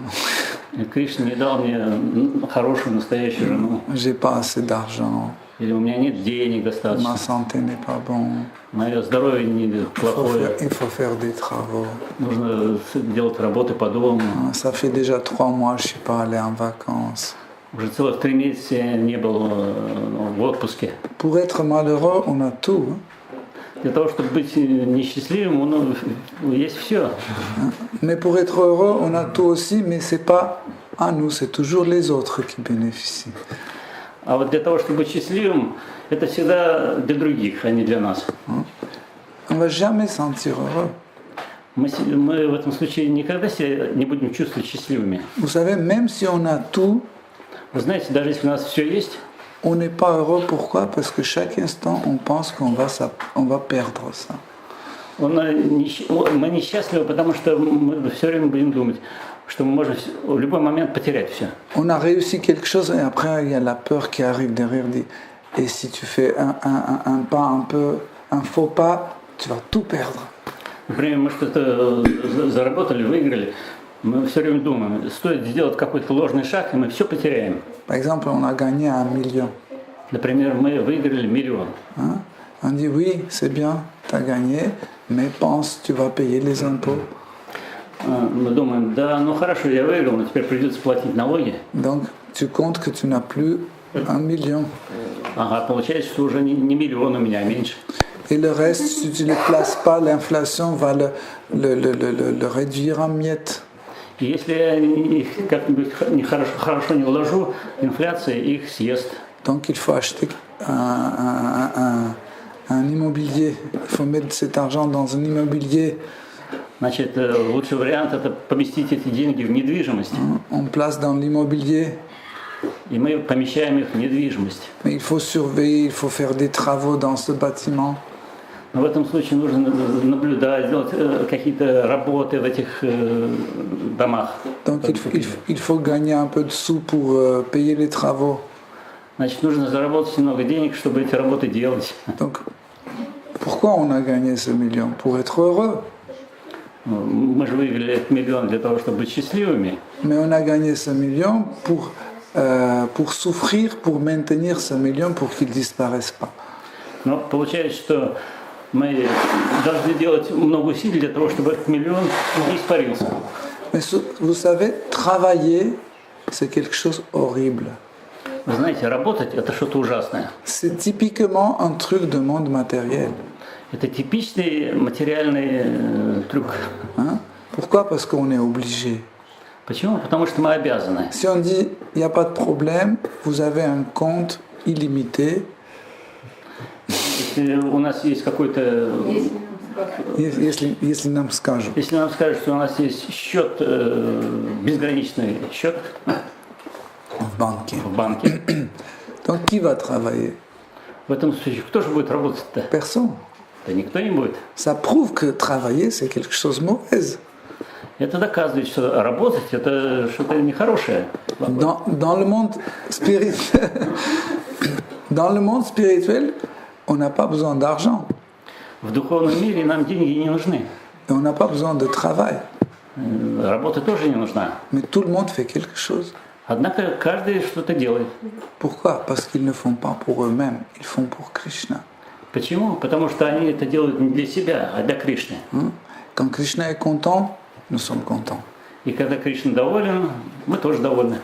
и Кришна не дал мне хорошую, настоящую жену, j'ai pas assez d'argent, или у меня нет денег достаточно, ma santé n'est pas bonne, мое здоровье плохое, il faut faire des travaux. нужно делать работы по дому. Ça fait déjà 3 mois que je suis pas allé en vacances. Уже целых 3 месяца я не был в отпуске. Pour être malheureux, on a tout. Hein. Для того, чтобы быть несчастливым, есть все. Mais pour être heureux, on a tout aussi, mais c'est pas à nous, c'est toujours les autres qui bénéficient. А вот для того, чтобы быть счастливым, это всегда для других, а не для нас. On va jamais se sentir heureux. Мы в этом случае никогда себя не будем чувствовать счастливыми. Vous savez, même si on a tout, Вы знаете, даже если у нас все есть, on n'est pas heureux. Pourquoi? Parce que chaque instant, on pense qu'on va perdre ça. мы несчастливы, потому что мы все время будем думать, что мы можем в любой момент потерять все. On a réussi quelque chose et après, il y a la peur qui arrive derrière. Dit, et si tu fais un pas un faux pas, tu vas tout perdre. Например, мы что-то заработали, выиграли, мы все время думаем, стоит сделать какой-то ложный шаг, и мы все потеряем. Par exemple, on a gagné 1 million. Например, мы выиграли 1 000 000. Hein? On dit oui, c'est bien, tu as gagné, mais pense, tu vas payer les impôts. Мы думаем, да, ну хорошо, я выиграл, но теперь придется платить налоги. Donc, tu comptes que tu n'as plus 1 million. Ага, получается, что уже не миллион у меня, а меньше. Et le reste, si tu ne les places pas, l'inflation va le réduire en miettes. И если я их как-нибудь хорошо не вложу, инфляция их съест. Donc, il faut acheter un immobilier. Il faut mettre cet argent dans un immobilier. Значит, лучший вариант – это поместить эти деньги в недвижимость. On place dans l'immobilier. И мы помещаем их в недвижимость. Mais il faut surveiller, il faut faire des travaux dans ce bâtiment. Но в этом случае нужно наблюдать, делать какие-то работы в этих домах. Donc il faut gagner un peu de sous pour payer les travaux. Значит, нужно заработать много денег, чтобы эти работы делать. Donc pourquoi on a gagné ce million? Pour être heureux. Мы же выиграли этот миллион для того, чтобы быть счастливыми. Mais on a gagné ce million pour souffrir, pour maintenir ce million, pour qu'il ne disparaisse pas. Но получается, что мы должны делать много усилий для того, чтобы этот миллион не испарился. Mais vous savez, travailler, c'est quelque chose horrible. Вы знаете, работать – это что-то ужасное. C'est typiquement un truc de monde matériel. Это типичный материальный трюк. Hein? Pourquoi? Parce qu'on est obligé. Почему? Потому что мы обязаны. Si on dit, il n'y a pas de problème, vous avez un compte illimité. Если у нас есть какой-то... Если нам скажут. Если нам скажут, что у нас есть счет, безграничный счет В банке. в банке, Donc qui va travailler? в этом случае кто же будет работать-то? Personne. Да никто не будет. Ça prouve que travailler, c'est quelque chose de mauvais. Это доказывает, что работать – это что-то нехорошее. Dans le monde spirituel, on n'a pas besoin d'argent. В духовном мире нам деньги не нужны. Et on n'a pas besoin de travail. Работа тоже не нужна. Mais tout le monde fait quelque chose. Однако каждый что-то делает. Pourquoi? Parce qu'ils ne font pas pour eux-mêmes, ils font pour Krishna. Почему? Потому что они это делают не для себя, а для Кришны. Quand Krishna est content, nous sommes contents. И когда Кришна доволен, мы тоже довольны.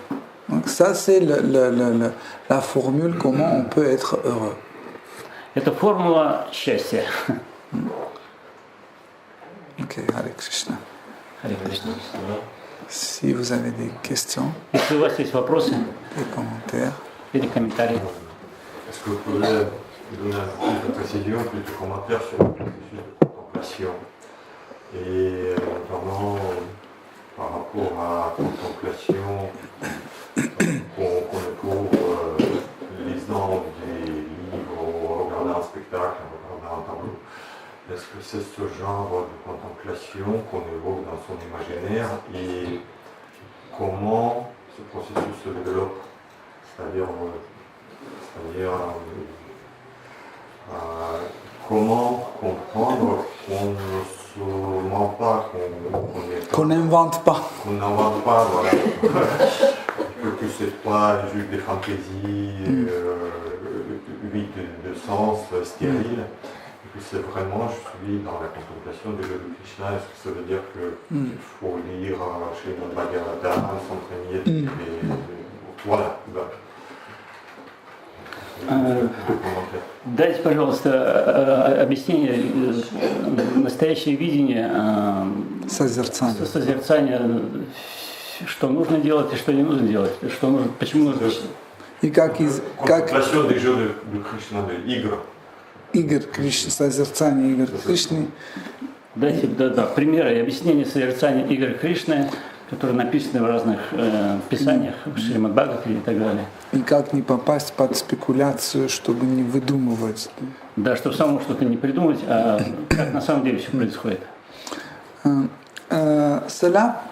Donc ça, c'est la formule comment on peut être heureux. Это формула счастья. Ok, Hare Krishna. Харе Кришна. Si vous avez des questions, Если у вас есть вопросы des commentaires, или комментарии, Est-ce que vous pouvez donner un peu plus de précision, plus de commentaires sur le processus de contemplation et notamment par rapport à la contemplation qu'on éprouve lisant des livres, en regardant un spectacle, en regardant un tableau. Est-ce que c'est ce genre de contemplation qu'on évoque dans son imaginaire et comment ce processus se développe? C'est-à-dire comment comprendre qu'on ne se ment pas, qu'on n'invente pas. Qu'on n'invente pas, voilà. que ce n'est pas juste des fantaisies vides de sens, stériles. Que c'est vraiment, je suis dans la contemplation de Krishna. Est-ce que ça veut dire qu'il faut lire chez notre Bhagavatam, s'entraîner voilà. Дайте, пожалуйста, объяснение настоящее видение созерцания, что нужно делать и что не нужно делать, что нужно, почему нужно. И как contemplation des jeux de Krishna, de игр Кришны, созерцание игр Кришны. Дайте примеры и объяснения созерцания игр Кришны, которые написаны в разных писаниях, в Шримад Бхагавате и так далее. И как не попасть под спекуляцию, чтобы не выдумывать. Да, чтобы самому что-то не придумать, а как на самом деле все происходит. Cela,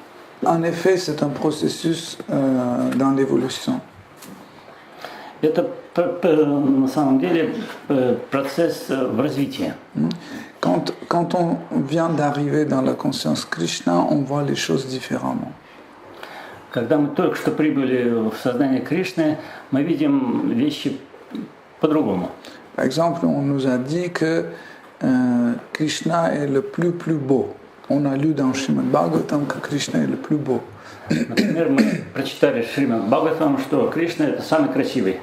en effet, c'est un processus dans l'évolution. Это на самом деле процесс в развитии. Quand on vient d'arriver dans la conscience Krishna, on voit les choses différemment. Когда мы только что прибыли в сознание Кришны, мы видим вещи по-другому. Par exemple, on nous a dit que Krishna est le plus beau. On a lu dans Shrimad Bhagavatam que Krishna est le plus beau. Например, мы прочитали в Шримад Бхагаватам, что Кришна это самый красивый.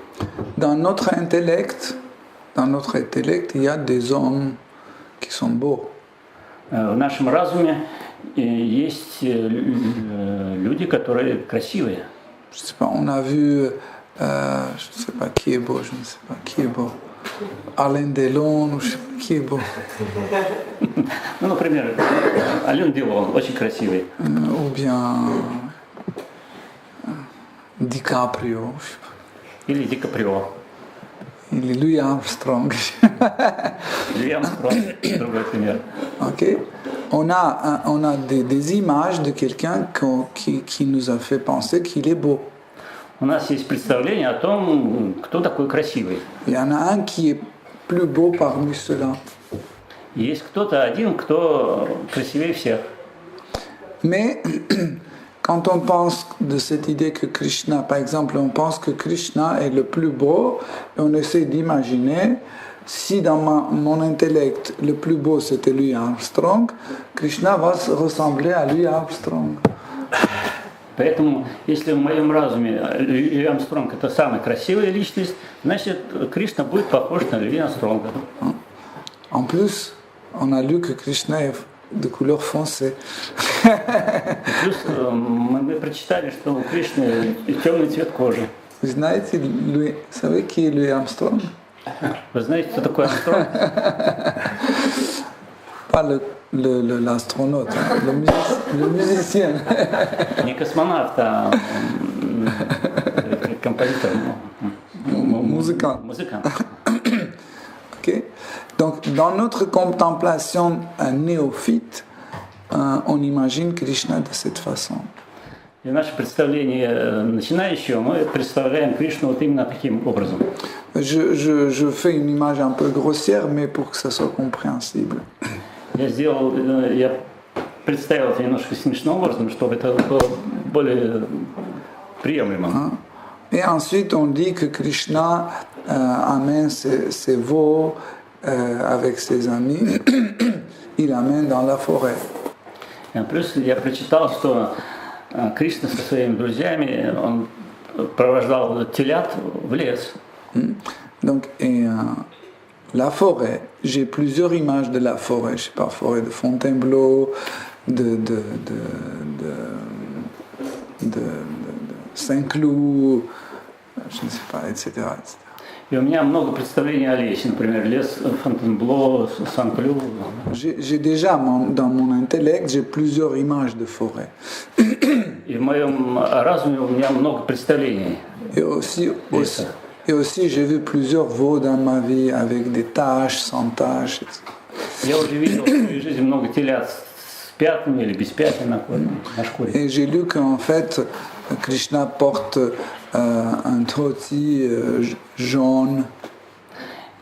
Dans notre intellect, il y a des hommes qui sont beaux. В нашем разуме есть люди, которые красивые. Je sais pas, on a vu, je ne sais pas qui est beau, Alain Delon, je ne sais pas qui est beau. Ну, например, Ален Делон очень красивый. Ou bien DiCaprio. Или Ди Каприо. Или Louis Armstrong. Louis Armstrong, другой пример. Okay. On a des images de quelqu'un qui nous a fait penser qu'il est beau. У нас есть представление о том, кто такой красивый. Il y en a un qui est plus beau parmi ceux-là. Есть кто-то один, кто красивее всех. Mais quand on pense de cette idée que Krishna, par exemple, on pense que Krishna est le plus beau, et on essaie d'imaginer si dans mon intellect le plus beau c'était Louis Armstrong, Krishna va ressembler à Louis Armstrong. Поэтому, если в моем разуме Луи Армстронг это самая красивая личность, значит Кришна будет похож на Луи Армстронга. En plus, on a lu que Krishna est de couleur foncée. Плюс мы прочитали, что у Кришны темный цвет кожи. Vous savez qui est Louis Armstrong? Вы знаете, кто такой Армстронг? Pas l'astronaute, le musicien. Не космонавт, а композитор. Muzikant. Музыкант. Okay. Donc, dans notre contemplation néophyte, on imagine Krishna de cette façon. И наше представление начинающего, мы представляем Кришну вот именно таким образом. Je fais une image un peu grossière, mais pour que ça soit compréhensible. Я представил это немножко смешным образом, чтобы это было более приемлемо. Et ensuite, on dit que Krishna amène ses veaux avec ses amis, il amène dans la forêt. Плюс я прочитал, что Кришна со своими друзьями, он провождал телят в лес. Donc, la forêt, j'ai plusieurs images de la forêt. Je sais pas, forêt de Fontainebleau, de Saint-Cloud, je ne sais pas, etc. И у меня много представлений о лесе, например, лес Фонтенбло, Сан-Клю. J'ai déjà, dans mon intellect, j'ai plusieurs images de forêt. И в моем разуме у меня много представлений. Et aussi, j'ai vu plusieurs veaux dans ma vie avec des taches, sans taches, etc. Я уже видел в своей жизни много телят с пятнами или без пятен на шкуре. Et j'ai lu qu'en fait, Krishna porte un dhoti jaune.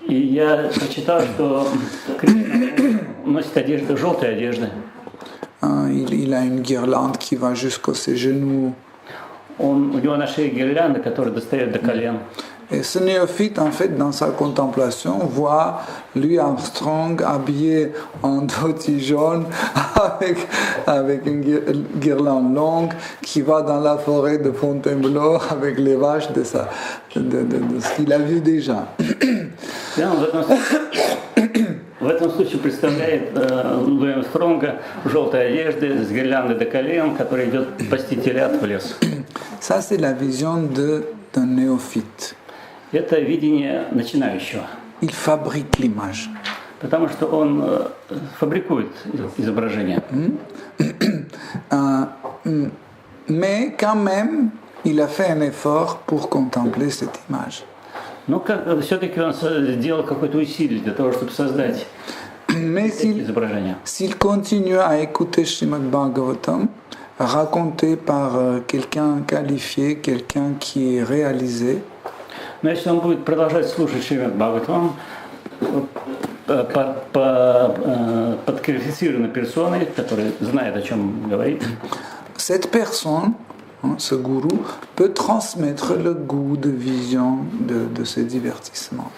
И я прочитал, что Кришна носит одежду, желтые одежды. Il a une guirlande qui va jusqu'à ses genoux. У него на шее гирлянда, которая достает до колен. Et ce néophyte, en fait, dans sa contemplation, voit Louis Armstrong habillé en dhoti jaune avec une guirlande longue qui va dans la forêt de Fontainebleau avec les vaches de ce qu'il a vu déjà. В этом случае представляет Луи Армстронга в желтой одежде с гирляндой до колен, который идет пасти телят в лес. Ça, c'est la vision d'un néophyte. Это видение начинающего. Il fabrique l'image. Потому что он фабрикует изображение. Mais quand même, il a fait un effort pour contempler cette image. Но все-таки он сделал какое-то усилие для того, чтобы создать изображение. S'il continue à écouter Srimad Bhagavatam, raconté par quelqu'un qualifié, quelqu'un qui est réalisé, Но если он будет продолжать слушать Шримад Бхагаватам, подквалифицированной персоной, которая знает, о чем говорит, cette personne, ce gourou, peut transmettre le goût de vision de ces divertissements.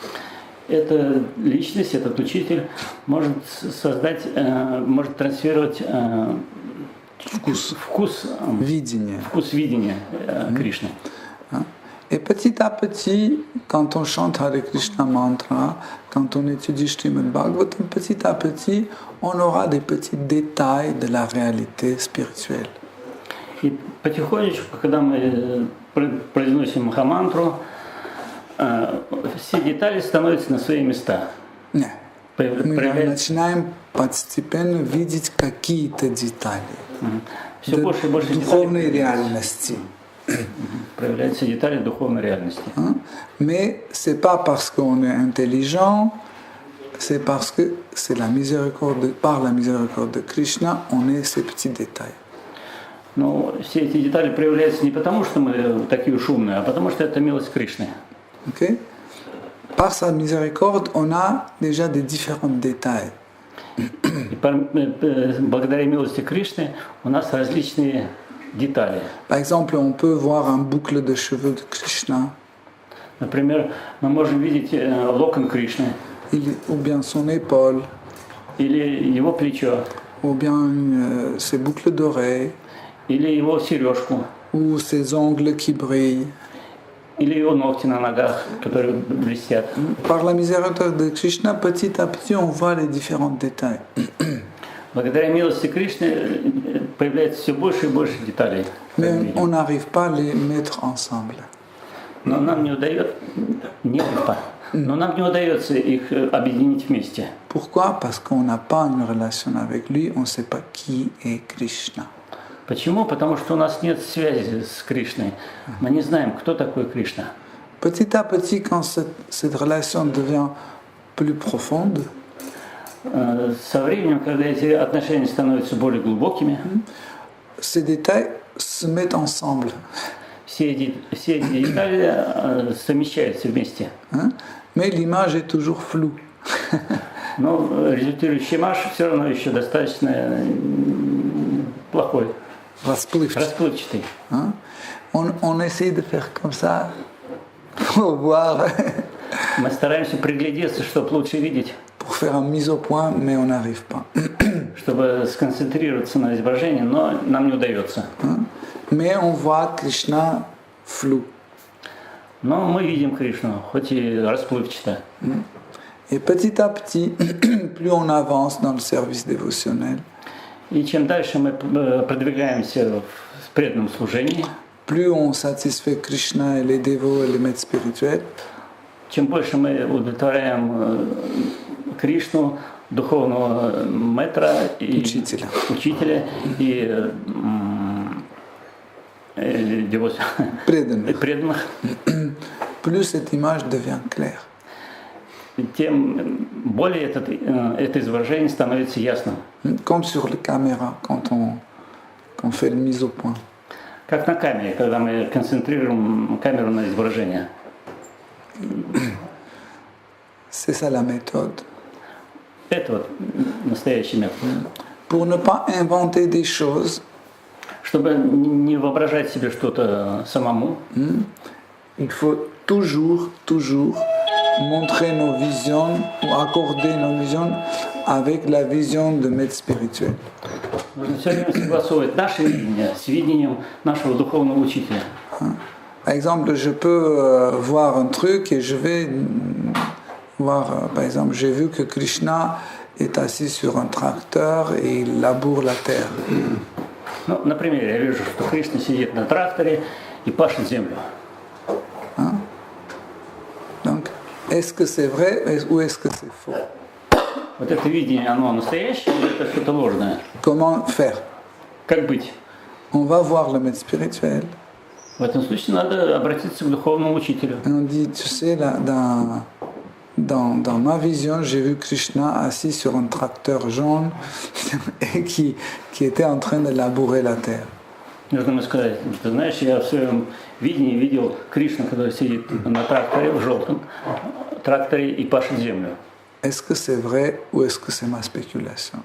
Эта личность, этот учитель может создать, может транслировать вкус видения Кришны. Et petit à petit, quand on chante Hare Krishna mantra, quand on étudie Srimad Bhagavatam, petit à petit, on aura des petits détails de la réalité spirituelle. И потихонечку, когда мы произносим Махамантру, все детали становятся на свои места. Мы начинаем постепенно видеть какие-то детали духовной реальности. Проявляются детали духовной реальности. Mais c'est pas parce qu'on est intelligent, c'est parce que c'est par la miséricorde de Krishna, on est ces petits détails. Но все эти детали проявляются не потому, что мы такие уж умные, а потому что это милость Кришны. Okay? Par sa miséricorde, on a déjà des différents détails. И благодаря милости Кришны у нас различные детали. Par exemple, on peut voir un boucle de cheveux de Krishna. Например, мы можем видеть локон Кришны. Ou bien son épaule. Или его плечо. Ou bien ses boucles d'oreilles. Или его сережку. Ou ses ongles qui brillent. Или его ногти на ногах, которые блестят. Par la miséricorde de Krishna, petit à petit, on voit les différents détails. Благодаря милости Кришны появляется все больше и больше деталей. Mais on n'arrive pas à les mettre ensemble. Но нам не удается их объединить вместе. Pourquoi? Parce qu'on n'a pas une relation avec lui, on ne sait pas qui est Krishna. Почему? Потому что у нас нет связи с Кришной. Мы не знаем, кто такой Кришна. Petit à petit, quand cette relation devient plus profonde, со временем, когда эти отношения становятся более глубокими, ces détails se mettent ensemble. Все эти детали совмещаются вместе. Hein? Mais l'image est toujours floue. Но результирующий имаж все равно еще достаточно плохой, Расплывчатый. расплывчатый. Hein? On essaie de faire comme ça pour voir, Мы стараемся приглядеться, чтобы лучше видеть, pour faire une mise au point, mais on n'arrive pas. чтобы сконцентрироваться на изображении, но нам не удается. Hein? Mais on voit Krishna flou. Но мы видим Кришну, хоть и расплывчато. Et petit à petit, plus on avance dans le service dévotionnel, И чем дальше мы продвигаемся в преданном служении, plus on satisfait Krishna et les dévots et les maîtres spirituels, чем больше мы удовлетворяем Кришну, духовного мэтра и учителя и преданных, plus cette image devient claire. тем более это изображение становится ясным. Comme sur les caméras, quand on fait une mise au point. Как на камере, когда мы концентрируем камеру на изображение. C'est ça la méthode. Это вот настоящий метод. Pour ne pas inventer des choses, Чтобы не воображать себе что-то самому, il faut toujours montrer nos visions ou accorder nos visions avec la vision de maître spirituel. нужно все время согласовывать наше видение с видением нашего духовного учителя. Par exemple, je peux voir un truc et je vais voir, par exemple, j'ai vu que Krishna est assis sur un tracteur et il laboure la terre. Ну, например, я вижу, что Кришна сидит на тракторе и пашет землю. Donc, est-ce que c'est vrai ou est-ce que c'est faux? Вот это видение, оно настоящее или это что-то ложное? Comment faire? Как быть? On va voir le maître spirituel. В этом случае надо обратиться к духовному учителю. Et on dit, tu sais, là, dans ma vision, j'ai vu Krishna assis sur un tracteur jaune et qui était en train de labourer la terre. Нужно ему сказать, ты знаешь, я в своем видении видел Кришну, который сидит на тракторе, в желтом тракторе и пашет землю. Est-ce que c'est vrai ou est-ce que c'est ma spéculation?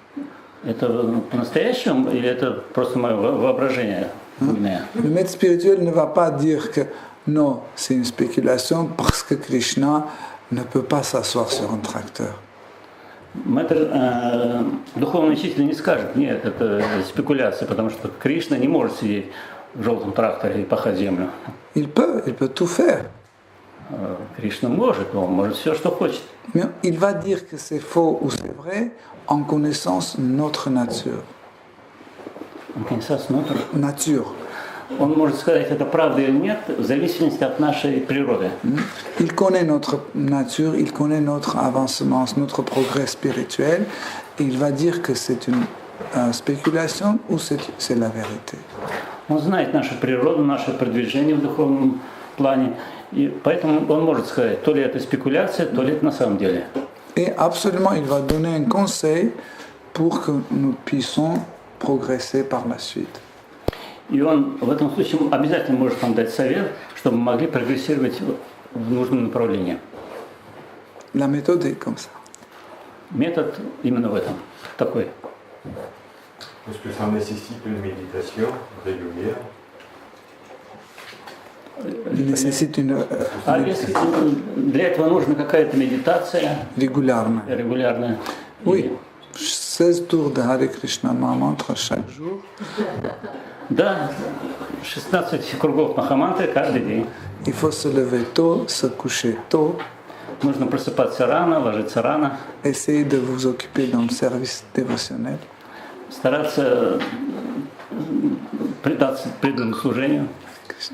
Это по-настоящему или это просто мое воображение? Le maître spirituel ne va pas dire que non, c'est une spéculation parce que Krishna ne peut pas s'asseoir sur un tracteur. Мэтр, духовный учитель не скажет, нет, это спекуляция, потому что Кришна не может сидеть в желтом тракторе и пахать землю. Il peut tout faire. Кришна может, он может все, что хочет. Mais il va dire que c'est faux ou c'est vrai en connaissance notre nature. Nature. Он может сказать, это правда или нет, в зависимости от нашей природы. Il connaît notre nature, il connaît notre avancement, notre progrès spirituel, et il va dire que c'est une spéculation ou c'est la vérité. Он знает нашу природу, наше продвижение в духовном плане, и поэтому он может сказать, то ли это спекуляция, то ли это на самом деле. Et absolument, il va donner un conseil pour que nous puissions progresser par la suite. И он в этом случае обязательно может нам дать совет, чтобы мы могли прогрессировать в нужном направлении. La méthode est comme ça. Метод именно в этом, такой. Est-ce que ça nécessite une méditation régulière? Il nécessite une А если для этого нужна какая-то медитация régulièrement. регулярная? Oui, 16 tours de Hare Krishna Mahamantra chaque jour. Да, 16 кругов Махамантры каждый день. Il faut se lever tôt, se coucher tôt, Нужно просыпаться рано, ложиться рано, essayer de vous occuper dans le service dévotionnel. стараться предаться преданному служению,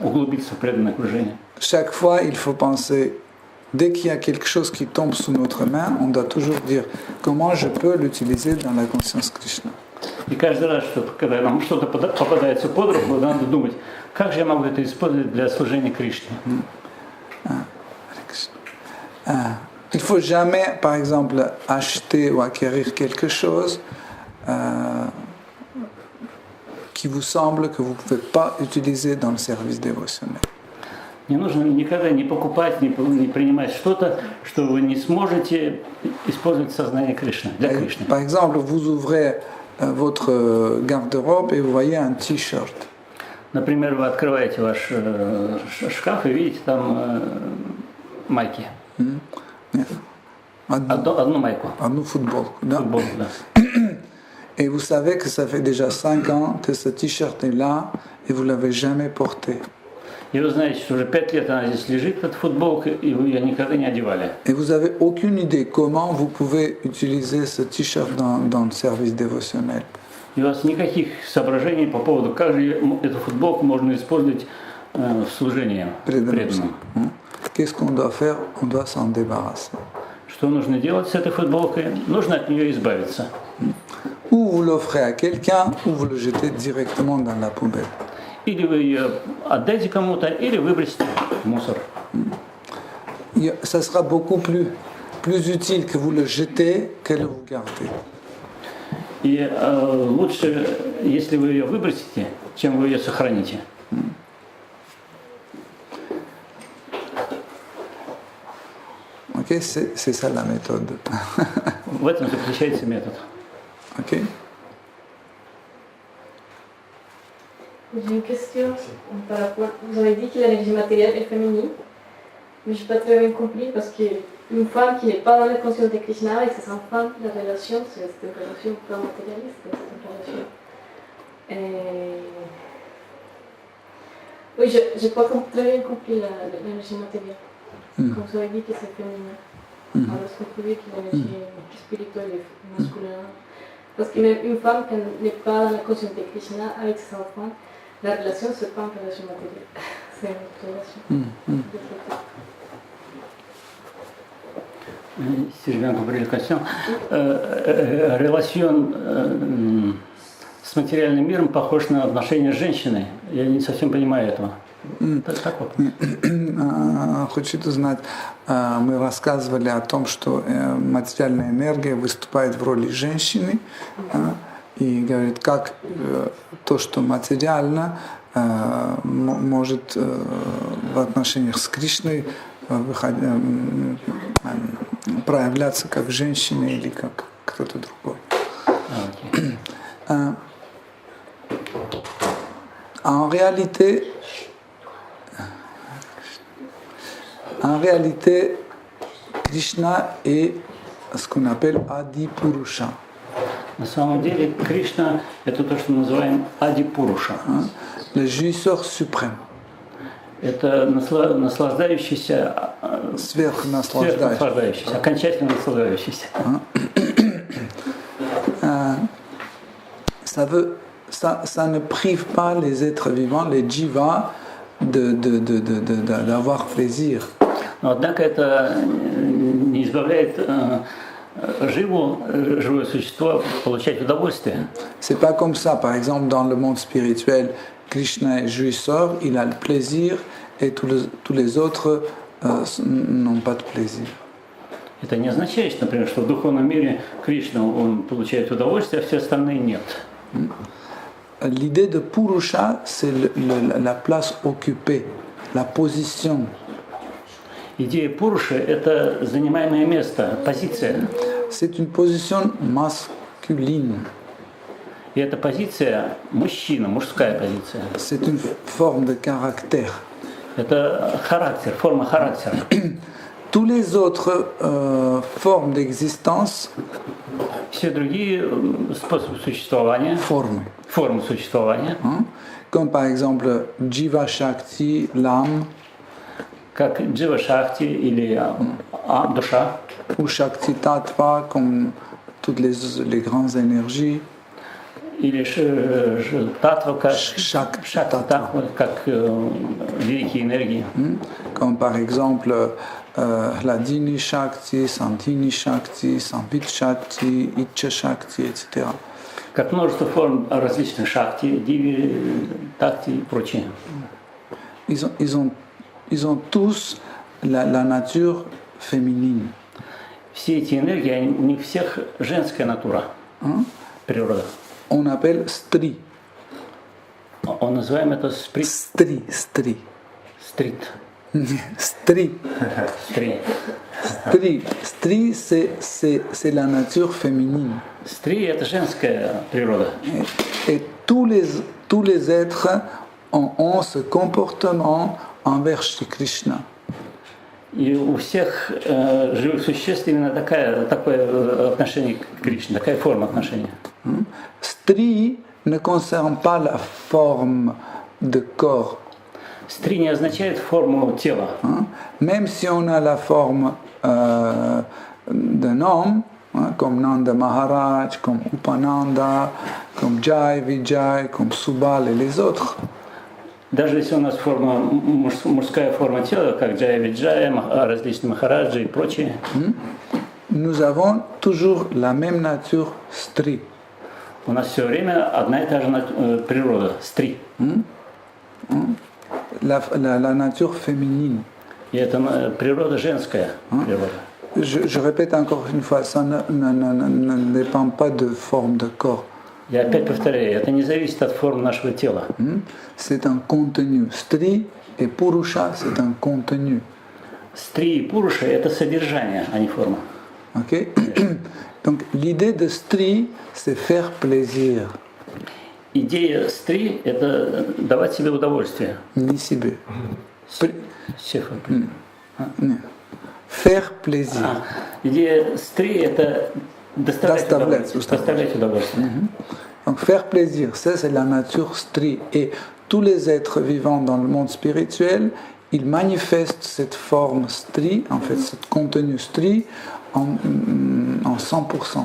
углубиться в преданное окружение. Chaque fois, il faut penser, dès qu'il y a quelque chose qui tombe sous notre main, on doit toujours dire comment je peux l'utiliser dans la conscience Krishna. И каждый раз, когда нам что-то попадается под руку, надо думать, как же я могу это использовать для служения Кришне. Il ne faut jamais, par exemple, acheter ou acquérir quelque chose qui vous semble que vous ne pouvez pas utiliser dans le service dévotionnel. Не нужно никогда не покупать, не принимать что-то, что вы не сможете использовать сознание Кришны, для Кришны. Par exemple, vous ouvrez votre garde-robe et vous voyez un t-shirt. Например, вы открываете ваш шкаф и видите там майки. Одну майку. Одну футболку. Да? Футболку, да. Et vous savez que ça fait déjà 5 ans que ce t-shirt est là et vous ne l'avez jamais porté. И вы знаете, что уже 5 лет она здесь лежит, эта футболка, и вы ее никогда не одевали. Et vous n'avez aucune idée comment vous pouvez utiliser ce t-shirt dans le service dévotionnel. И у вас никаких соображений по поводу, как же эту футболку можно использовать в служении преданным. Qu'est-ce qu'on doit faire? On doit s'en débarrasser. Что нужно делать с этой футболкой? Нужно от нее избавиться. Ou vous l'offrez à quelqu'un, ou vous le jetez directement dans la poubelle. Или вы ее отдайте кому-то, или выбросите в мусор. Ça sera beaucoup plus utile que vous le jetez que de vous garder. И лучше, если вы ее выбросите, чем вы ее сохраните. Ok, c'est ça la méthode. В этом заключается метод. Ok. J'ai une question par rapport. Vous avez dit que l'énergie matérielle est féminine, mais je n'ai pas très bien compris parce qu'une femme qui n'est pas dans la conscience de Krishna avec sa femme, la relation, c'est une relation pas matérialiste, c'est une relation. Oui, je n'ai pas très bien compris l'énergie matérielle. Comme vous avez dit que c'est féminin. Alors est-ce qu'on peut dire que l'énergie spirituelle est masculine? Parce qu'une femme qui n'est pas dans la conscience de Krishna avec ses enfants, la relation, ce n'est pas une relation matérielle, c'est une relation. Si je viens compris la question, relation с материальным миром похож на отношения с женщиной. Я не совсем понимаю этого. Так вот. Хочет узнать, мы рассказывали о том, что материальная энергия выступает в роли женщины, и говорит, как то, что материально, может в отношениях с Кришной проявляться как женщина или как кто-то другой. En réalité, Krishna est ce qu'on appelle Adi Purusha. На самом деле Кришна – это то, что мы называем Ади-Пуруша. Le jouisseur suprême. Это наслаждающийся, сверхнаслаждающийся, окончательно наслаждающийся. Ça ne prive pas les êtres vivants, les jivas, d'avoir plaisir. Но однако это не избавляет живое существо получать удовольствие. C'est pas comme ça. Par exemple, dans le monde spirituel, Krishna est jouisseur, il a le plaisir, et tous les autres n'ont pas de plaisir. Это не означает, например, что в духовном мире Кришна он получает удовольствие, а все остальные нет. L'idée de Purusha, c'est la place occupée, la position. Идея Пуруши – это занимаемое место, позиция. C'est une position masculine. И эта позиция мужчина, мужская позиция. C'est une forme de caractère. Это характер, форма характера. Tous les autres formes d'existence, все другие способы существования, формы существования, comme par exemple Jiva Shakti, l'âme, как Джива Шакти или душа, ou Shakti Tattva, comme toutes les grandes énergies, или Татва, как Shakti, как великие энергии, comme par exemple la Dini Shakti, Santini Shakti, Sambit Shakti, Itcha Shakti, etc. Как множество форм различных шакти, диви, такти и прочее. Ils ont tous la nature féminine. Все эти энергии, у них всех женская натура, природа. On appelle stri. Он называем это сприт. Stri, stri. Стрит. Stri. Стри. Stri. Stri, c'est la nature féminine. Стри – это женская природа. Et tous les êtres ont ce comportement envers Shri Krishna. И у всех живых существ именно такое отношение к Кришне, такая форма отношения. Stri ne concerne pas la forme de corps. Стри не означает форму тела. Même si on a la forme d'un homme, comme Nanda Maharaj, comme Upananda, comme Jai Vijay, comme Subal et les autres. Даже если у нас форма, мужская форма тела, как Джая Виджая, различные махараджи и прочие, Nous avons toujours la même nature stri. у нас все время одна и та же природа, стри. La nature féminine. И это природа женская природа. Je répète encore une fois, ça ne dépend pas de forme de corps. Я опять повторяю, это не зависит от формы нашего тела. C'est un contenu. Stri et Purusha, c'est un contenu. Стри и пуруша – это содержание, а не форма. Ok. Donc l'idée de Stri, c'est faire plaisir. Идея стри – это давать себе удовольствие. Ni себе. Сефа. Faire plaisir. Идея стри – это доставлять удовольствие. Donc faire plaisir, ça c'est la nature Stri. Et tous les êtres vivants dans le monde spirituel, ils manifestent cette forme Stri, en fait, ce contenu Stri, en 100%.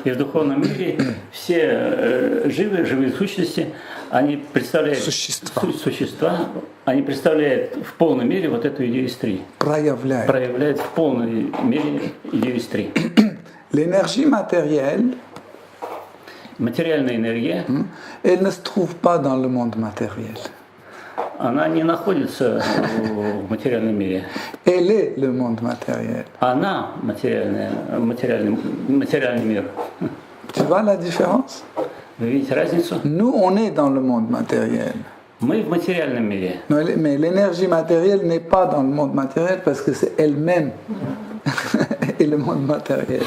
И в духовном мире все живые сущности, они представляют существа, они представляют в полной мере вот эту идею стри. Проявляют в полной мере идею стри. L'énergie matérielle, материальная энергия, elle ne se trouve pas dans le monde matériel. Она не находится в материальном мире. Elle est le monde matériel. Она материальный мир. Tu vois la différence? Вы видите разницу? Nous, on est dans le monde matériel. Мы в материальном мире. Mais l'énergie matérielle n'est pas dans le monde matériel parce que c'est elle-même et le monde matériel.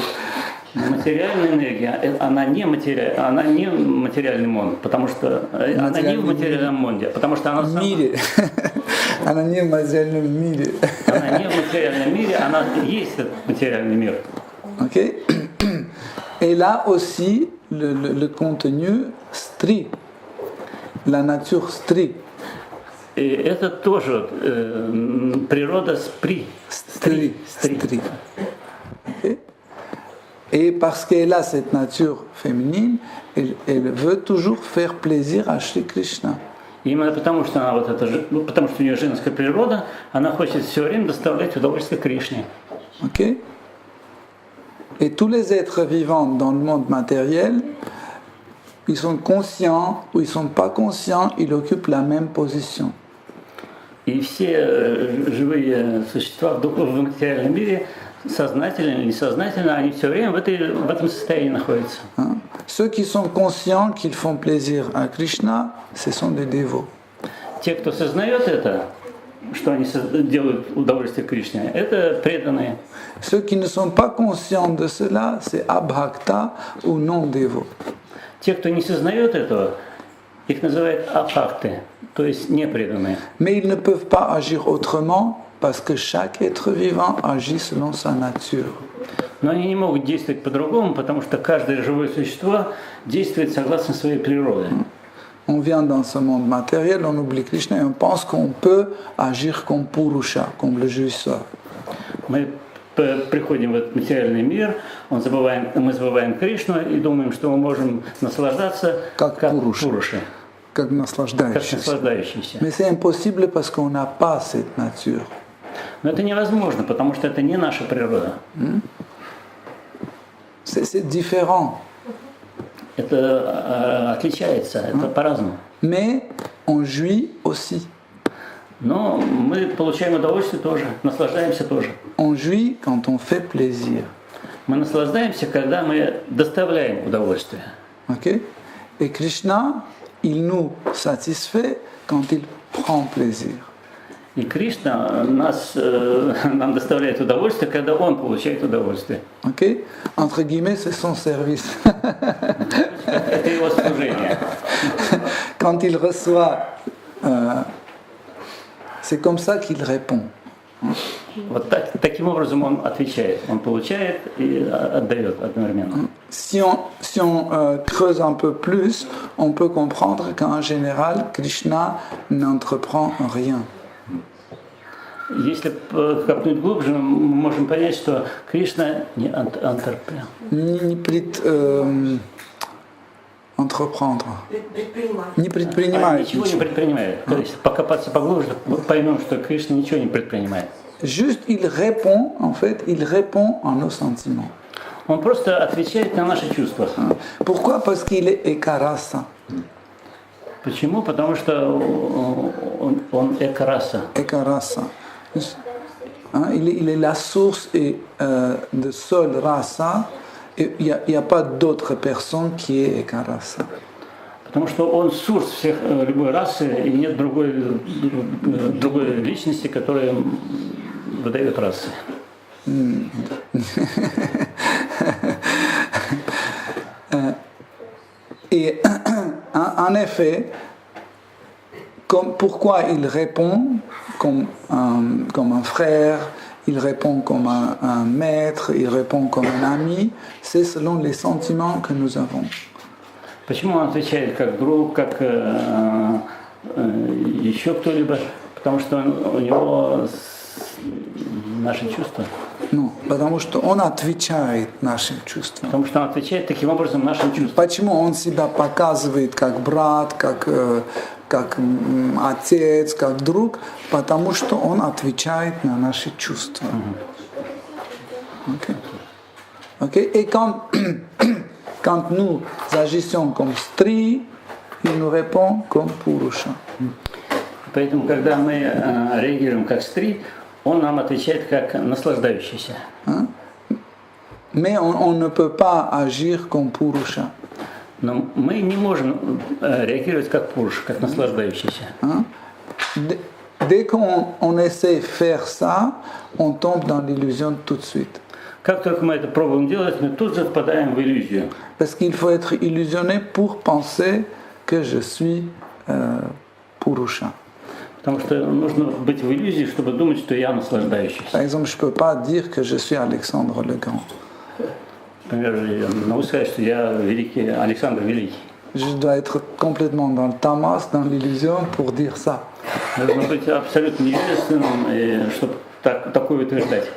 Материальная энергия, она не материальный мond, потому что она не в материальном монде, потому что она сама... Она не в материальном мире. Она не в материальном мире, она есть этот материальный мир. Ok. Et là aussi, le contenu stri, la nature stri. И это тоже природа стри. Okay. Et parce qu'elle a cette nature féminine, elle veut toujours faire plaisir à Shri Krishna. Именно потому что она потому что у нее женская природа, она хочет все время доставлять удовольствие Кришне. Ok. Et tous les êtres vivants dans le monde matériel, ils sont conscients ou ils sont pas conscients, ils occupent la même position. И все живые существа в материальном мире, сознательно или несознательно, они все время в этом состоянии находятся. Ceux qui sont conscients qu'ils font plaisir à Krishna, ce sont des dévots. Те, кто сознает это, что они делают удовольствие Кришне, это преданные. Ceux qui ne sont pas conscients de cela, c'est abhakta ou non-dévots. Те, кто не сознает этого, их называют абхакты, то есть непреданные. Mais ils ne peuvent pas agir autrement parce que chaque être vivant agit selon sa nature. Но они не могут действовать по-другому, потому что каждое живое существо действует согласно своей природе. On vient dans ce monde matériel, on oublie Krishna et on pense qu'on peut agir comme Purusha, comme le jouisseur. Мы приходим в этот материальный мир, мы забываем Кришну и думаем, что мы можем наслаждаться как Пуруши. Как наслаждающийся. Mais c'est impossible parce qu'on n'a pas cette nature. Но это невозможно, потому что это не наша природа. C'est différent. Это отличается, это по-разному. Mais on jouit aussi. Но мы получаем удовольствие тоже, наслаждаемся тоже. On jouit quand on fait plaisir. Мы наслаждаемся, когда мы доставляем удовольствие. Okay? Et Krishna, il nous satisfait quand il prend plaisir. И Кришна нам доставляет удовольствие, когда Он получает удовольствие. Ok? Entre guillemets, c'est son service. Это Его служение. Quand il reçoit, c'est comme ça qu'il répond. Вот таким образом Он отвечает. Он получает и отдает одновременно. Si on creuse un peu plus, on peut comprendre qu'en général, Krishna n'entreprend rien. Если копнуть глубже, мы можем понять, что Кришна не Entreprendre. Не предпринимает ничего не предпринимает. То есть покопаться поглубже, поймем, что Кришна ничего не предпринимает. Juste, il répond à nos sentiments. Он просто отвечает на наши чувства. Pourquoi? Parce qu'il est Ekarasa. Почему? Потому что он экараса. Ekarasa. Il est la source de seule rasa, et il n'y a pas d'autre personne qui est Ekarasa. Потому что он сурс всех любой расы, и нет другой личности, которая выдает расы. Et en effet, pourquoi il répond comme un frère, il répond comme un maître, il répond comme un ami, c'est selon les sentiments que nous avons. Почему он отвечает как друг, как еще кто-либо? Потому что у него наши чувства. Ну, потому что он отвечает нашим чувствам. Потому что он отвечает таким образом нашим чувствам. Почему он себя показывает как брат, как отец, как друг? Потому что он отвечает на наши чувства. Okay? Et quand nous agissons comme Stri, il nous répond comme Purusha. Поэтому, когда мы реагируем как Стри, он нам отвечает как наслаждающийся. Mais on ne peut pas agir comme Purusha. Но мы не можем реагировать как Пуруша, как наслаждающийся. Dès qu'on essaie de faire ça, on tombe dans l'illusion tout de suite. Как только мы это пробуем делать, мы тут же впадаем в иллюзию. Parce qu'il faut être illusionné pour penser que je suis Purusha. Потому что нужно быть в иллюзии, чтобы думать, что я наслаждающийся. Par exemple, je ne peux pas dire que je suis Alexandre le Grand. Например, я могу сказать, что я великий Александр Великий. Je dois être complètement dans le tamas, dans l'illusion pour dire ça. Нужно быть абсолютно невежественным, чтобы такое утверждать.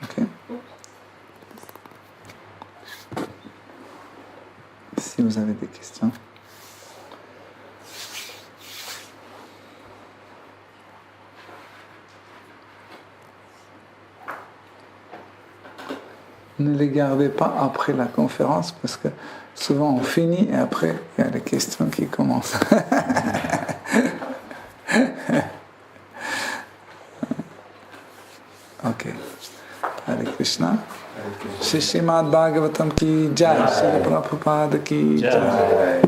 Okay. Si vous avez des questions. Ne les gardez pas après la conférence parce que souvent on finit et après il y a les questions qui commencent. Ok. Hare Krishna. Shri Srimad Bhagavatam ki jai. Shri Prabhupada ki jai.